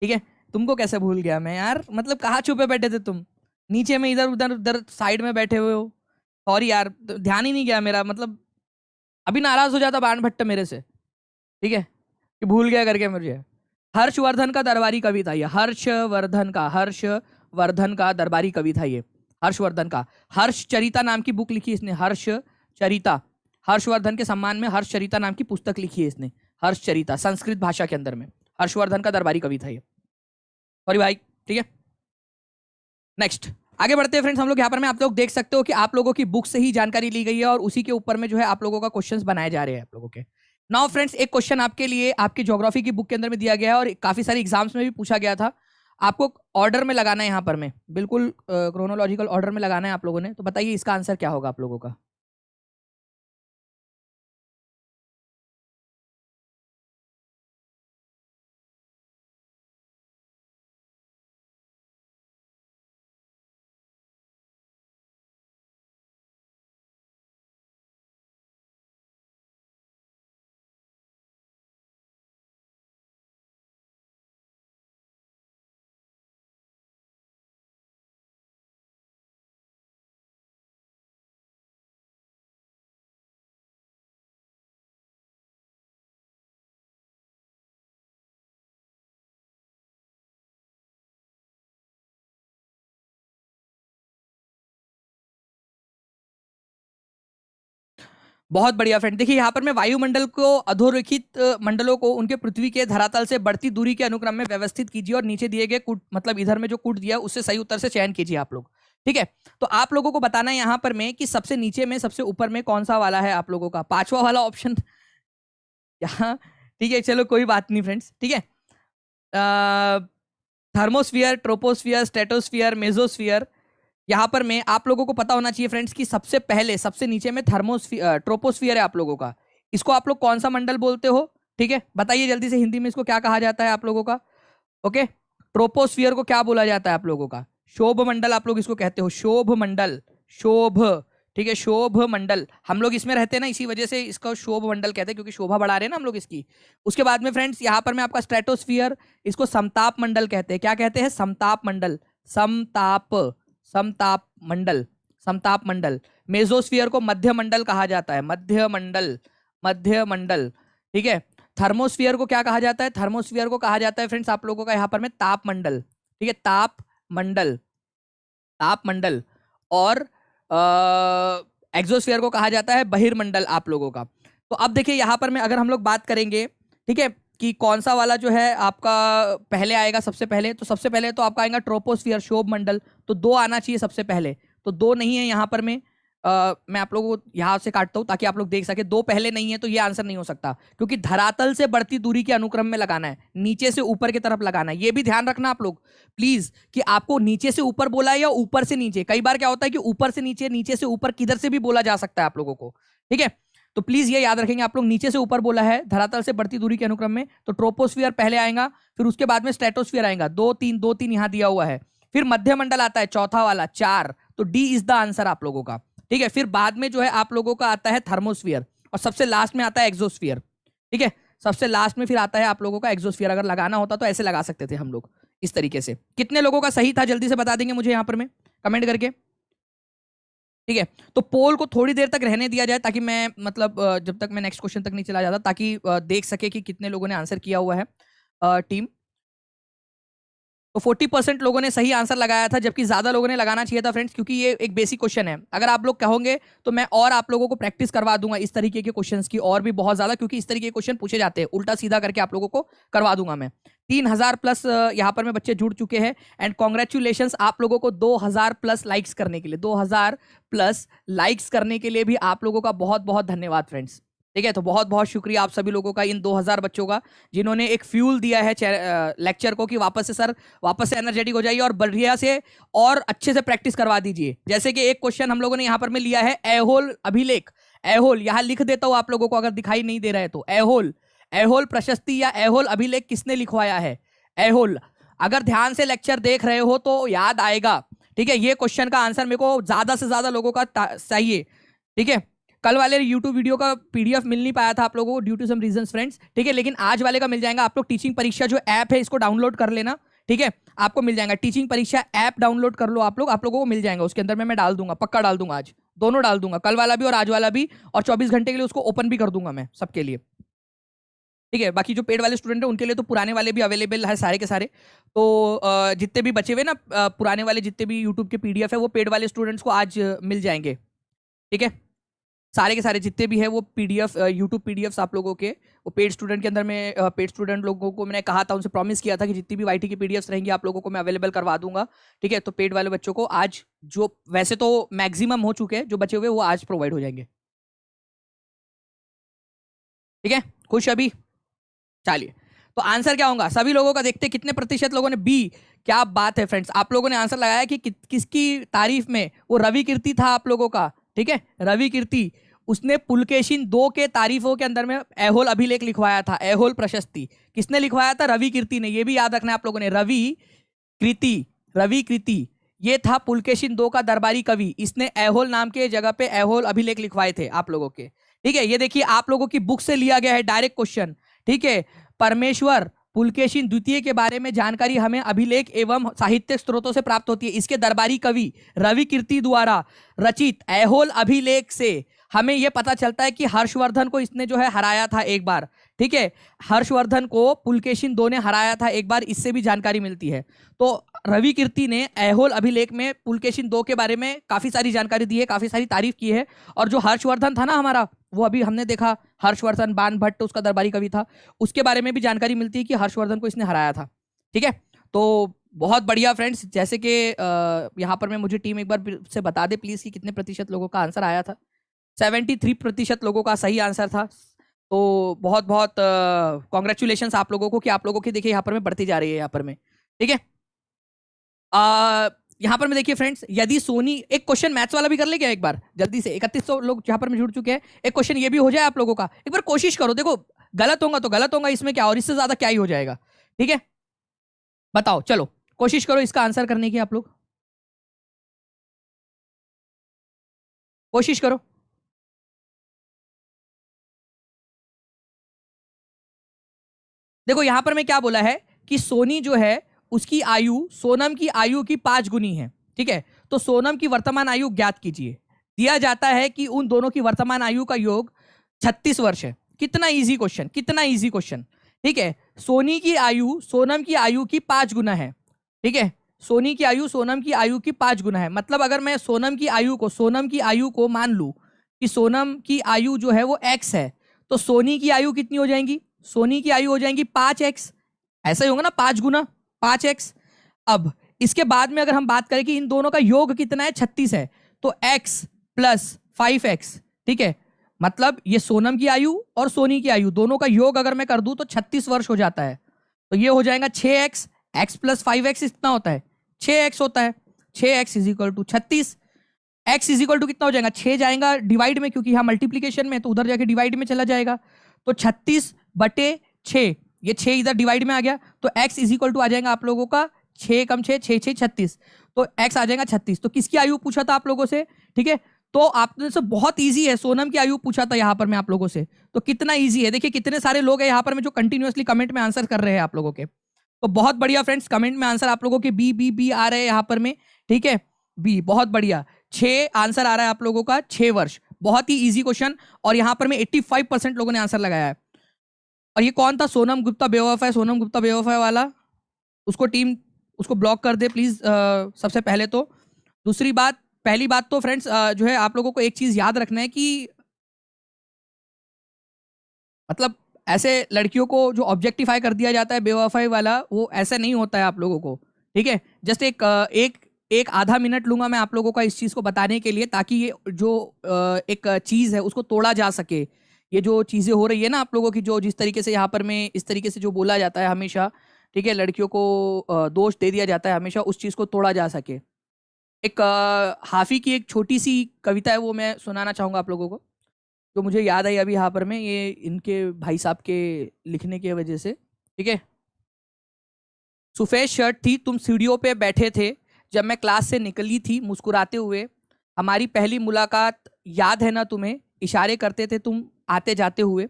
ठीक है, तुमको कैसे भूल गया मैं यार, मतलब कहाँ छुपे बैठे थे तुम? नीचे में इधर उधर उधर साइड में बैठे हुए हो। सॉरी यार, ध्यान ही नहीं गया मेरा, मतलब अभी नाराज हो जाता बाण भट्ट मेरे से। ठीक है, कि भूल गया करके मुझे। हर्षवर्धन का दरबारी कवि था ये, हर्षवर्धन का, हर्षवर्धन का दरबारी कवि था ये, हर्षवर्धन का। हर्षचरिता नाम की बुक लिखी इसने, हर्षचरिता। हर्षवर्धन के सम्मान में हर्षचरिता नाम की पुस्तक लिखी है इसने, हर्षचरिता, संस्कृत भाषा के अंदर में। हर्षवर्धन का दरबारी कवि था ये। सॉरी भाई। ठीक है, नेक्स्ट आगे बढ़ते हैं फ्रेंड्स हम लोग। यहाँ पर में आप लोग देख सकते हो कि आप लोगों की बुक से ही जानकारी ली गई है और उसी के ऊपर में जो है आप लोगों का क्वेश्चंस बनाए जा रहे हैं आप लोगों के। नाउ फ्रेंड्स, एक क्वेश्चन आपके लिए आपकी ज्योग्राफी की बुक के अंदर में दिया गया है और काफी सारे एग्जाम्स में भी पूछा गया था। आपको ऑर्डर में लगाना है, यहाँ पर में बिल्कुल क्रोनोलॉजिकल ऑर्डर में लगाना है आप लोगों ने। तो बताइए इसका आंसर क्या होगा आप लोगों का? बहुत बढ़िया फ्रेंड। देखिए यहाँ पर मैं वायुमंडल को अधोरेखित मंडलों को उनके पृथ्वी के धरातल से बढ़ती दूरी के अनुक्रम में व्यवस्थित कीजिए और नीचे दिए गए कूट, मतलब इधर में जो कूट दिया उससे सही उत्तर से चयन कीजिए आप लोग। ठीक है, तो आप लोगों को बताना है यहाँ पर में कि सबसे नीचे में सबसे ऊपर में कौन सा वाला है आप लोगों का, पांचवा वाला ऑप्शन यहाँ। ठीक है, चलो कोई बात नहीं फ्रेंड्स। ठीक है, थर्मोस्फियर, ट्रोपोस्फियर, स्ट्रेटोस्फियर, मेसोस्फियर। यहाँ पर मैं आप लोगों को पता होना चाहिए फ्रेंड्स कि सबसे पहले सबसे नीचे में थर्मोस्फियर, ट्रोपोस्फियर है आप लोगों का। इसको आप लोग कौन सा मंडल बोलते हो? ठीक है, बताइए जल्दी से हिंदी में इसको क्या कहा जाता है आप लोगों का? ओके, ट्रोपोस्फियर को क्या बोला जाता है आप लोगों का? शोभ मंडल आप लोग इसको कहते हो, शोभ मंडल, शोभ, ठीक है, शोभ मंडल। हम लोग इसमें रहते हैं ना, इसी वजह से इसको शोभ मंडल कहते हैं, क्योंकि शोभा बढ़ा रहे हैं ना हम लोग इसकी। उसके बाद में फ्रेंड्स यहाँ पर मैं आपका स्ट्रेटोस्फियर, इसको समताप मंडल कहते हैं। क्या कहते हैं? समताप मंडल, समताप, समताप मंडल, समताप मंडल। मेसोस्फियर को मध्य मंडल कहा जाता है, मध्य मंडल, मध्य मंडल, ठीक है। थर्मोस्फियर को क्या कहा जाता है? थर्मोस्फियर को कहा जाता है फ्रेंड्स आप लोगों का यहाँ पर में ताप मंडल, ठीक है, ताप मंडल, ताप मंडल। और एक्सोस्फीयर को कहा जाता है बहिर्मंडल आप लोगों का। तो अब देखिए यहाँ पर में अगर हम लोग बात करेंगे, ठीक है, कि कौन सा वाला जो है आपका पहले आएगा सबसे पहले, तो सबसे पहले तो आपका आएगा ट्रोपोस्फियर, शोभ मंडल। तो 2 आना चाहिए सबसे पहले, तो 2 नहीं है यहाँ पर में। मैं आप लोगों को यहाँ से काटता हूँ ताकि आप लोग देख सके। 2 पहले नहीं है तो ये आंसर नहीं हो सकता, क्योंकि धरातल से बढ़ती दूरी के अनुक्रम में लगाना है, नीचे से ऊपर की तरफ लगाना है। ये भी ध्यान रखना आप लोग प्लीज, कि आपको नीचे से ऊपर बोला है या ऊपर से नीचे। कई बार क्या होता है कि ऊपर से नीचे, नीचे से ऊपर किधर से भी बोला जा सकता है आप लोगों को, ठीक है। तो प्लीज ये याद रखेंगे, आप लोग नीचे से ऊपर बोला है धरातल से बढ़ती दूरी के अनुक्रम में, तो ट्रोपोस्फियर पहले आएगा, फिर उसके बाद में स्ट्रेटोस्फियर आएगा। 2 3 2 3 यहाँ दिया हुआ है। फिर मध्य मंडल आता है चौथा वाला 4, तो डी इज द आंसर आप लोगों का, ठीक है। फिर बाद में जो है आप लोगों का आता है थर्मोस्फियर, और सबसे लास्ट में आता है एक्सोस्फियर, ठीक है। सबसे लास्ट में फिर आता है आप लोगों का एक्सोस्फियर। अगर लगाना होता तो ऐसे लगा सकते थे हम लोग, इस तरीके से। कितने लोगों का सही था जल्दी से बता देंगे मुझे यहाँ पर में कमेंट करके, ठीक है। तो पोल को थोड़ी देर तक रहने दिया जाए, ताकि मैं मतलब जब तक मैं नेक्स्ट क्वेश्चन तक नहीं चला जाता, ताकि देख सके कि कितने लोगों ने आंसर किया हुआ है टीम। तो 40% लोगों ने सही आंसर लगाया था, जबकि ज्यादा लोगों ने लगाना चाहिए था फ्रेंड्स, क्योंकि ये एक बेसिक क्वेश्चन है। अगर आप लोग कहोगे तो मैं और आप लोगों को प्रैक्टिस करवा दूंगा इस तरीके के क्वेश्चंस की, और भी बहुत ज्यादा, क्योंकि इस तरीके के क्वेश्चन पूछे जाते हैं, उल्टा सीधा करके आप लोगों को करवा दूंगा मैं। 3000 प्लस यहाँ पर में बच्चे जुड़ चुके हैं, एंड कॉन्ग्रेचुलेशन आप लोगों को 2000 प्लस लाइक्स करने के लिए, 2000 प्लस लाइक्स करने के लिए भी आप लोगों का बहुत बहुत धन्यवाद फ्रेंड्स, ठीक है। तो बहुत बहुत शुक्रिया आप सभी लोगों का, इन 2000 बच्चों का, जिन्होंने एक फ्यूल दिया है लेक्चर को, कि वापस से सर वापस से एनर्जेटिक हो जाइए और बढ़िया से और अच्छे से प्रैक्टिस करवा दीजिए। जैसे कि एक क्वेश्चन हम लोगों ने यहाँ पर में लिया है, ऐहोल अभिलेख। ऐहोल यहाँ लिख देता हूँ आप लोगों को, अगर दिखाई नहीं दे रहा है तो। ऐहोल, ऐहोल प्रशस्ति या ऐहोल अभिलेख किसने लिखवाया है? ऐहोल। अगर ध्यान से लेक्चर देख रहे हो तो याद आएगा, ठीक है। ये क्वेश्चन का आंसर मेरे को ज्यादा से ज्यादा लोगों का चाहिए, ठीक है। कल वाले YouTube वीडियो का PDF मिल नहीं पाया था आप लोगों को due to some reasons friends, ठीक है, लेकिन आज वाले का मिल जाएगा। आप लोग टीचिंग परीक्षा जो ऐप है इसको डाउनलोड कर लेना, ठीक है, आपको मिल जाएगा। टीचिंग परीक्षा ऐप डाउनलोड कर लो आप लोग, आप लोगों को मिल जाएगा। उसके अंदर मैं डाल दूंगा, पक्का डाल दूंगा, आज दोनों डाल दूंगा, कल वाला भी और आज वाला भी, और 24 घंटे के लिए उसको ओपन भी कर दूंगा मैं सबके लिए, ठीक है। बाकी जो पेड वाले स्टूडेंट है उनके लिए तो पुराने वाले भी अवेलेबल है सारे के सारे। तो जितने भी बचे हुए ना पुराने वाले जितने भी यूट्यूब के PDF है, वो पेड वाले स्टूडेंट्स को आज मिल जाएंगे, ठीक है। सारे के सारे जितने भी है वो PDF यूट्यूब PDFs आप लोगों के, वो पेड स्टूडेंट के अंदर में, पेड स्टूडेंट लोगों को मैंने कहा था, उनसे प्रॉमिस किया था कि जितनी भी YT की PDFs रहेंगी आप लोगों को मैं अवेलेबल करवा दूंगा, ठीक है। तो पेड वाले बच्चों को आज, जो वैसे तो मैक्सिमम हो चुके हैं, जो बचे हुए वो आज प्रोवाइड हो जाएंगे, ठीक है। खुश अभी? चलिए, तो आंसर क्या होगा सभी लोगों का, देखते कितने प्रतिशत लोगों ने बी। क्या बात है फ्रेंड्स, आप लोगों ने आंसर लगाया कि किसकी तारीफ में? वो रवि कीर्ति था आप लोगों का, ठीक है, रवि कीर्ति। उसने पुलकेशिन 2 के तारीफों के अंदर में ऐहोल अभिलेख लिखवाया था, ऐहोल प्रशस्ति। किसने लिखवाया था? रवि कीर्ति ने। ये भी याद रखना है आप लोगों ने, रवि कृति, रवि कृति। ये था पुलकेशिन 2 का दरबारी कवि, इसने ऐहोल नाम के जगह पे ऐहोल अभिलेख लिखवाए थे आप लोगों के, ठीक है। ये देखिए आप लोगों की बुक से लिया गया है डायरेक्ट क्वेश्चन, ठीक है। परमेश्वर पुलकेशिन द्वितीय के बारे में जानकारी हमें अभिलेख एवं साहित्यिक स्रोतों से प्राप्त होती है। इसके दरबारी कवि रवि कीर्ति द्वारा रचित ऐहोल अभिलेख से हमें यह पता चलता है कि हर्षवर्धन को इसने जो है हराया था एक बार, ठीक है। हर्षवर्धन को पुलकेशिन 2 ने हराया था एक बार, इससे भी जानकारी मिलती है। तो रवि कीर्ति ने ऐहोल अभिलेख में पुलकेशिन 2 के बारे में काफी सारी जानकारी दी है, काफी सारी तारीफ की है। और जो हर्षवर्धन था ना हमारा, वो अभी हमने देखा, हर्षवर्धन बाण भट्ट उसका दरबारी कवि था, उसके बारे में भी जानकारी मिलती है कि हर्षवर्धन को इसने हराया था, ठीक है। तो बहुत बढ़िया फ्रेंड्स, जैसे कि यहाँ पर मैं, मुझे टीम एक बार से बता दे प्लीज कि कितने प्रतिशत लोगों का आंसर आया था। 73% लोगों का सही आंसर था। तो बहुत बहुत कॉन्ग्रेचुलेशन आप लोगों को, कि आप लोगों की देखिए यहाँ पर में बढ़ती जा रही है यहाँ पर में, ठीक है। यहाँ पर में देखिए फ्रेंड्स, यदि सोनी, एक क्वेश्चन मैथ्स वाला भी कर ले क्या एक बार जल्दी से? 3100 लोग यहाँ पर में जुड़ चुके हैं, एक क्वेश्चन ये भी हो जाए आप लोगों का, एक बार कोशिश करो। देखो गलत होगा तो गलत होगा, इसमें क्या, और इससे ज्यादा क्या ही हो जाएगा, ठीक है। बताओ, चलो कोशिश करो इसका आंसर करने की। आप लोग कोशिश करो। देखो यहां पर मैं क्या बोला है कि सोनी जो है उसकी आयु सोनम की आयु की 5 गुनी है। ठीक है, तो सोनम की वर्तमान आयु ज्ञात कीजिए। दिया जाता है कि उन दोनों की वर्तमान आयु का योग 36 वर्ष है। कितना इजी क्वेश्चन, कितना इजी क्वेश्चन। ठीक है, सोनी की आयु सोनम की आयु की 5 गुना है। ठीक है, सोनी की आयु सोनम की आयु की 5 गुना है। मतलब अगर मैं सोनम की आयु को मान लूं कि सोनम की आयु जो है वो x है, तो सोनी की आयु कितनी हो जाएंगी? सोनी की आयु हो जाएंगी 5x। ऐसा ही होगा ना, 5 गुना 5x। अब इसके बाद में अगर हम बात करें कि इन दोनों का योग कितना है, 36 है, तो x प्लस 5x। ठीक है, मतलब ये सोनम की आयु और सोनी की आयु दोनों का योग अगर मैं कर दूं तो 36 वर्ष हो जाता है। तो ये हो जाएगा 6x, x प्लस 5x इतना होता है 6x होता है। 6x is equal to 36। x is equal to कितना हो जाएगा? 6 जाएगा डिवाइड में, क्योंकि यहाँ मल्टीप्लीकेशन में, तो उधर जाके डिवाइड में चला जाएगा। तो 36/6, ये 6 इधर डिवाइड में आ गया, तो x इज इक्वल टू आ जाएगा आप लोगों का 6 कम 6 6 6 36, तो x आ जाएगा 36। तो किसकी आयु पूछा था आप लोगों से? ठीक है, तो आपने से बहुत इजी है, सोनम की आयु पूछा था यहाँ पर मैं आप लोगों से। तो कितना इजी है, देखिए कितने सारे लोग हैं यहाँ पर में जो कंटिन्यूअसली कमेंट में आंसर कर रहे हैं आप लोगों के। तो बहुत बढ़िया फ्रेंड्स, कमेंट में आंसर आप लोगों के बी बी बी आ रहे हैं यहाँ पर में। ठीक है, बी, बहुत बढ़िया। 6 आंसर आ रहा है आप लोगों का, 6 वर्ष। बहुत ही इजी क्वेश्चन, और यहाँ पर में 85% लोगों ने आंसर लगाया है। और ये कौन था? सोनम गुप्ता बेवफा है, सोनम गुप्ता बेवफा वाला, उसको टीम उसको ब्लॉक कर दे प्लीज, सबसे पहले तो। दूसरी बात, पहली बात तो फ्रेंड्स जो है आप लोगों को एक चीज याद रखना है कि मतलब ऐसे लड़कियों को जो ऑब्जेक्टिफाई कर दिया जाता है बेवफाई वाला, वो ऐसा नहीं होता है आप लोगों को। ठीक है, जस्ट एक आधा मिनट लूंगा मैं आप लोगों का इस चीज को बताने के लिए, ताकि ये जो एक चीज है उसको तोड़ा जा सके। ये जो चीजें हो रही है ना आप लोगों की, जो जिस तरीके से यहाँ पर में इस तरीके से जो बोला जाता है हमेशा, ठीक है, लड़कियों को दोष दे दिया जाता है हमेशा, उस चीज को तोड़ा जा सके। एक हाफी की एक छोटी सी कविता है, वो मैं सुनाना चाहूंगा आप लोगों को, जो मुझे याद आई अभी यहाँ पर में, ये इनके भाई साहब के लिखने की वजह से। ठीक है, सफेद शर्ट थी, तुम सीढ़ियों पे बैठे थे, जब मैं क्लास से निकली थी मुस्कुराते हुए। हमारी पहली मुलाकात याद है ना तुम्हें, इशारे करते थे तुम आते जाते हुए।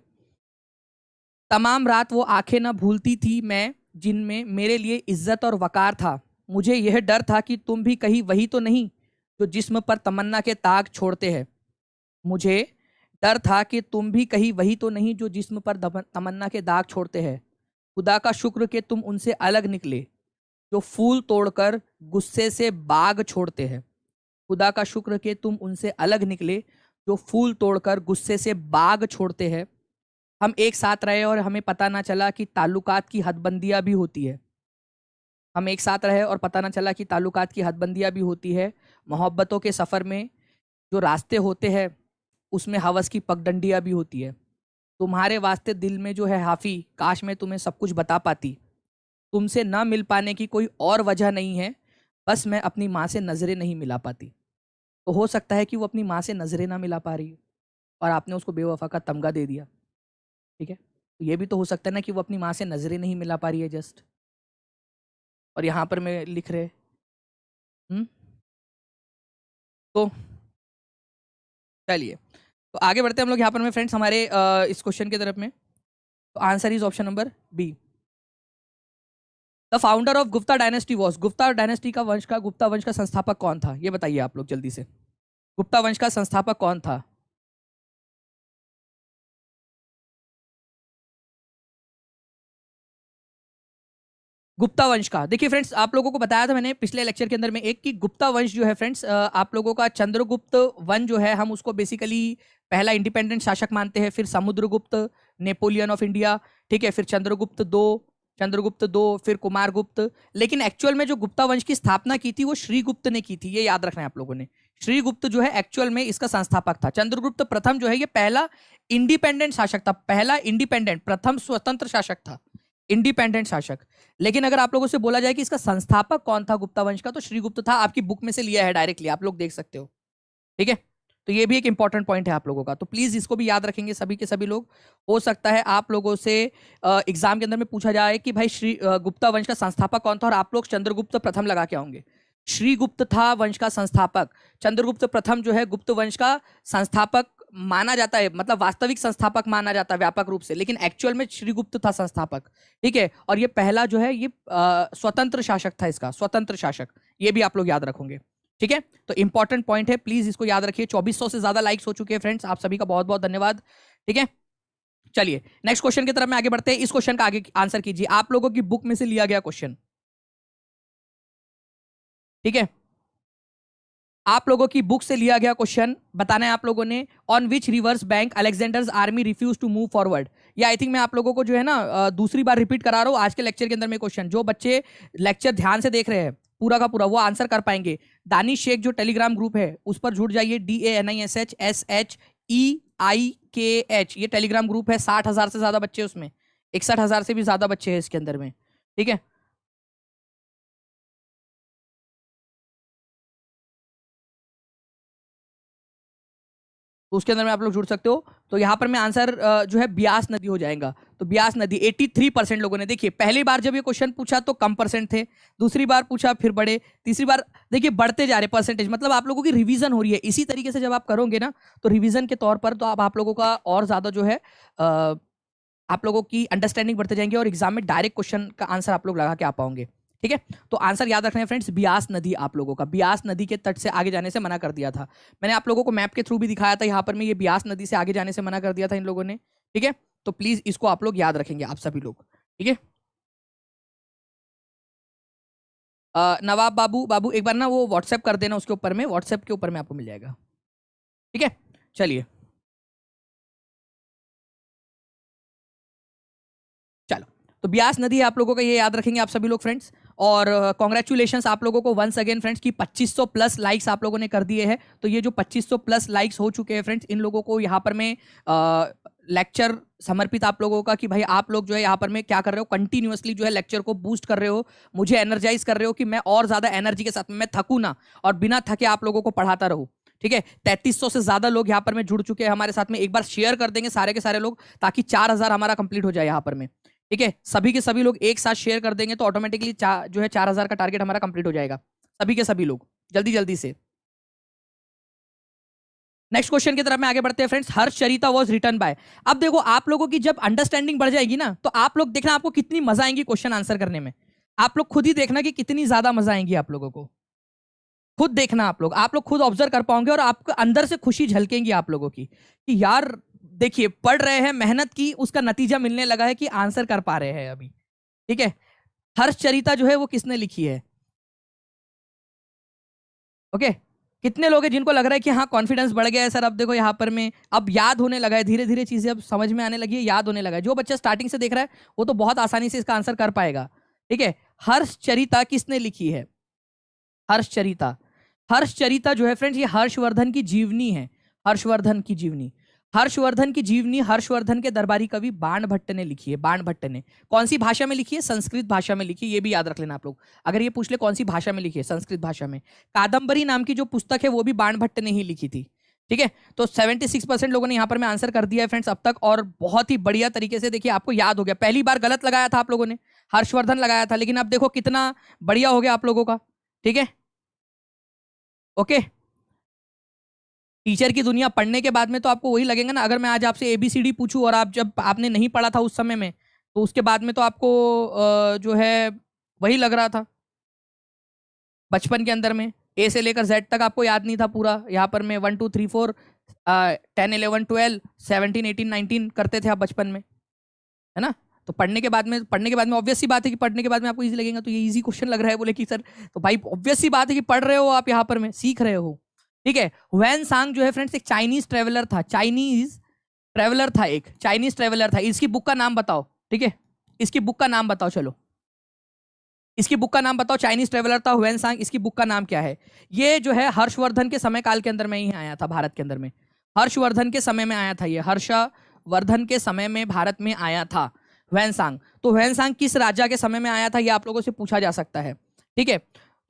तमाम रात वो आंखें न भूलती थी मैं, जिनमें मेरे लिए इज्जत और वकार था। मुझे यह डर था कि तुम भी कहीं वही तो नहीं जो जिस्म पर तमन्ना के दाग छोड़ते हैं। मुझे डर था कि तुम भी कहीं वही तो नहीं जो जिस्म पर तमन्ना के दाग छोड़ते हैं। खुदा का शुक्र कि तुम उनसे अलग निकले, जो फूल तोड़कर गुस्से से बाग छोड़ते हैं। खुदा का शुक्र कि तुम उनसे अलग निकले, जो फूल तोड़कर गुस्से से बाग छोड़ते हैं। हम एक साथ रहे और हमें पता ना चला कि ताल्लुकात की हदबंदियां भी होती है। हम एक साथ रहे और पता ना चला कि ताल्लुकात की हदबंदियां भी होती है। मोहब्बतों के सफ़र में जो रास्ते होते हैं, उसमें हवस की पगडंडियां भी होती है। तुम्हारे वास्ते दिल में जो है हाफी, काश मैं तुम्हें सब कुछ बता पाती। तुमसे न मिल पाने की कोई और वजह नहीं है, बस मैं अपनी माँ से नज़रें नहीं मिला पाती। तो हो सकता है कि वो अपनी माँ से नज़रें ना मिला पा रही है और आपने उसको बेवफा का तमगा दे दिया। ठीक है, तो ये भी तो हो सकता है ना कि वो अपनी माँ से नज़रें नहीं मिला पा रही है जस्ट, और यहाँ पर मैं लिख रहे। तो चलिए, तो आगे बढ़ते हैं हम लोग यहाँ पर में फ्रेंड्स हमारे इस क्वेश्चन की तरफ में। तो answer is option number B. The founder of Gupta dynasty was, Gupta dynasty का वंश का गुप्ता वंश का संस्थापक कौन था? ये बताइए आप लोग जल्दी से, गुप्ता वंश का संस्थापक कौन था? गुप्ता वंश का, देखिए फ्रेंड्स आप लोगों को बताया था मैंने पिछले लेक्चर के अंदर में एक, कि गुप्ता वंश जो है फ्रेंड्स आप लोगों का चंद्रगुप्त वंश जो है, हम उसको बेसिकली पहला इंडिपेंडेंट शासक मानते हैं, फिर समुद्रगुप्त, नेपोलियन ऑफ इंडिया, ठीक है, फिर चंद्रगुप्त दो, फिर कुमारगुप्त। लेकिन एक्चुअल में जो गुप्ता वंश की स्थापना की थी वो श्रीगुप्त ने की थी, ये याद रखना है आप लोगों ने। श्रीगुप्त जो है एक्चुअल में इसका संस्थापक था। चंद्रगुप्त प्रथम जो है ये पहला इंडिपेंडेंट शासक था, पहला इंडिपेंडेंट प्रथम स्वतंत्र शासक था, इंडिपेंडेंट शासक। लेकिन अगर आप लोगों से बोला जाए कि इसका संस्थापक कौन था गुप्ता वंश का, तो श्रीगुप्त था। आपकी बुक में से लिया है डायरेक्टली, आप लोग देख सकते हो। ठीक है, तो ये भी एक इंपॉर्टेंट पॉइंट है आप लोगों का, तो प्लीज इसको भी याद रखेंगे सभी के सभी लोग। हो सकता है आप लोगों से एग्जाम के अंदर में पूछा जाए कि भाई श्री गुप्ता वंश का संस्थापक कौन था, और आप लोग चंद्रगुप्त प्रथम लगा के आओगे। श्रीगुप्त था वंश का संस्थापक, चंद्रगुप्त प्रथम जो है गुप्त वंश का संस्थापक माना जाता है, मतलब वास्तविक संस्थापक माना जाता है व्यापक रूप से, लेकिन एक्चुअल में श्रीगुप्त था संस्थापक, ठीक है। और ये पहला जो है ये स्वतंत्र शासक था, इसका स्वतंत्र शासक, ये भी आप लोग याद रखोगे, ठीक है। तो इंपॉर्टेंट पॉइंट है, प्लीज इसको याद रखिए। 2400 से ज्यादा लाइक्स हो चुके हैं फ्रेंड्स, आप सभी का बहुत बहुत धन्यवाद, ठीक है। चलिए नेक्स्ट क्वेश्चन की तरफ में आगे बढ़ते हैं। इस क्वेश्चन का आगे आंसर कीजिए, आप लोगों की बुक में से लिया गया क्वेश्चन, ठीक है। आप लोगों की बुक से लिया गया क्वेश्चन बताना है आप लोगों ने। On which river's bank Alexander's army refuse to move forward. ये आई थिंक मैं आप लोगों को जो है ना दूसरी बार रिपीट करा रहा हूं आज के लेक्चर के अंदर में क्वेश्चन। जो बच्चे लेक्चर ध्यान से देख रहे हैं पूरा का पूरा वो आंसर कर पाएंगे। दानिश शेख जो टेलीग्राम ग्रुप है उस पर जुड़ जाइए, DANISHSHEIKH, ये टेलीग्राम ग्रुप है। 60,000 से ज्यादा बच्चे उसमें, 61,000 से भी ज्यादा बच्चे हैं इसके अंदर में, ठीक है। तो उसके अंदर में आप लोग जुड़ सकते हो। तो यहाँ पर मैं आंसर जो है ब्यास नदी हो जाएगा। तो ब्यास नदी 83% लोगों ने। देखिए पहली बार जब ये क्वेश्चन पूछा तो कम परसेंट थे, दूसरी बार पूछा फिर बढ़े, तीसरी बार देखिए बढ़ते जा रहे परसेंटेज, मतलब आप लोगों की रिवीजन हो रही है। इसी तरीके से जब आप करोगे ना तो रिवीजन के तौर पर तो आप लोगों का और ज्यादा जो है आप लोगों की अंडरस्टैंडिंग बढ़ते जाएंगे और एग्जाम में डायरेक्ट क्वेश्चन का आंसर आप लोग लगा के आ पाओगे, ठीक है। तो आंसर याद रखना है फ्रेंड्स, ब्यास नदी। आप लोगों का ब्यास नदी के तट से आगे जाने से मना कर दिया था। मैंने आप लोगों को मैप के थ्रू भी दिखाया था, यहाँ पर मैं ये ब्यास नदी से आगे जाने से मना कर दिया था इन लोगों ने, ठीक है। तो प्लीज इसको आप लोग याद रखेंगे आप सभी लोग, ठीक है। नवाब बाबू एक बार ना वो व्हाट्सएप कर देना, उसके ऊपर में व्हाट्सएप के ऊपर में आपको मिल जाएगा, ठीक है। चलिए चलो, तो ब्यास नदी है आप लोगों का, ये याद रखेंगे आप सभी लोग फ्रेंड्स। और कॉन्ग्रेचुलेशंस आप लोगों को वंस अगेन फ्रेंड्स की 2500 प्लस लाइक्स आप लोगों ने कर दिए हैं। तो ये जो 2500 प्लस लाइक्स हो चुके हैं फ्रेंड्स, इन लोगों को यहाँ पर मैं लेक्चर समर्पित आप लोगों का कि भाई आप लोग जो है यहाँ पर मैं क्या कर रहे हो, कंटिन्यूअसली जो है लेक्चर को बूस्ट कर रहे हो, मुझे एनर्जाइज कर रहे हो कि मैं और ज्यादा एनर्जी के साथ में मैं थकूँ ना और बिना थके आप लोगों को पढ़ाता रहूँ, ठीक है। 3300 से ज्यादा लोग यहाँ पर में जुड़ चुके हैं हमारे साथ में। एक बार शेयर कर देंगे सारे के सारे लोग ताकि 4000 हमारा कंप्लीट हो जाए यहाँ पर में, ठीक है। सभी के सभी लोग एक साथ शेयर कर देंगे तो ऑटोमेटिकली जो है 4000 का टारगेट हमारा कंप्लीट हो जाएगा। सभी के सभी लोग जल्दी जल्दी से। नेक्स्ट क्वेश्चन की तरफ में आगे बढ़ते हैं friends. Harshacharita was written by. अब देखो आप लोगों की जब अंडरस्टैंडिंग बढ़ जाएगी ना तो आप लोग देखना आपको कितनी मजा आएंगी क्वेश्चन आंसर करने में। आप लोग खुद ही देखना कि कितनी ज्यादा मजा आएंगी आप लोगों को, खुद देखना आप लोग खुद ऑब्जर्व कर पाओगे और आपको अंदर से खुशी झलकेंगी आप लोगों की कि यार देखिए पढ़ रहे हैं, मेहनत की, उसका नतीजा मिलने लगा है कि आंसर कर पा रहे हैं अभी, ठीक है। हर्षचरिता जो है वो किसने लिखी है, ओके। कितने लोग हैं जिनको लग रहा है कि हाँ कॉन्फिडेंस बढ़ गया है सर, अब देखो यहाँ पर में अब याद होने लगा है, धीरे धीरे चीजें अब समझ में आने लगी है, याद होने लगा है। जो बच्चा स्टार्टिंग से देख रहा है वो तो बहुत आसानी से इसका आंसर कर पाएगा, ठीक है। हर्षचरिता किसने लिखी है, हर्षचरिता। हर्षचरिता जो है फ्रेंड्स ये हर्षवर्धन की जीवनी है, हर्षवर्धन की जीवनी। हर्षवर्धन की जीवनी हर्षवर्धन के दरबारी कवि बाणभट्ट ने लिखी है। बाणभट्ट ने कौन सी भाषा में लिखी है, संस्कृत भाषा में लिखी है, ये भी याद रख लेना आप लोग। अगर ये पूछ ले कौन सी भाषा में लिखी है, संस्कृत भाषा में। कादंबरी नाम की जो पुस्तक है वो भी बाणभट्ट ने ही लिखी थी, ठीक है। तो 76% लोगों ने यहाँ पर मैं आंसर कर दिया है फ्रेंड्स अब तक, और बहुत ही बढ़िया तरीके से देखिए आपको याद हो गया। पहली बार गलत लगाया था आप लोगों ने, हर्षवर्धन लगाया था, लेकिन अब देखो कितना बढ़िया हो गया आप लोगों का, ठीक है, ओके। टीचर की दुनिया पढ़ने के बाद में तो आपको वही लगेगा ना। अगर मैं आज आपसे ABCD पूछूं और आप जब आपने नहीं पढ़ा था उस समय में तो उसके बाद में तो आपको जो है वही लग रहा था बचपन के अंदर में। A से लेकर Z तक आपको याद नहीं था पूरा, यहाँ पर मैं 1 2 3 4 10 11 12 17 18 19 करते थे आप बचपन में, है ना। तो पढ़ने के बाद में ऑब्वियस सी बात है कि पढ़ने के बाद में आपको इजी लगेगा। तो ये इजी क्वेश्चन लग रहा है बोले कि सर, तो भाई ऑब्वियस सी बात है कि पढ़ रहे हो आप यहाँ पर में, सीख रहे हो, ठीक है। वैन सांग जो है फ्रेंड्स एक चाइनीज ट्रेवलर था, चाइनीज ट्रेवलर था, एक चाइनीज ट्रेवलर था। इसकी बुक का नाम बताओ, ठीक है, इसकी बुक का नाम बताओ, चलो इसकी बुक का नाम बताओ। चाइनीज ट्रेवलर था वैन सांग, इसकी बुक का नाम क्या है। ये जो है हर्षवर्धन के समय काल के अंदर में ही आया था भारत के अंदर में, हर्षवर्धन के समय में आया था, ये हर्षवर्धन के समय में भारत में आया था वैन सांग। तो वैन सांग किस राजा के समय में आया था ये आप लोगों से पूछा जा सकता है, ठीक है।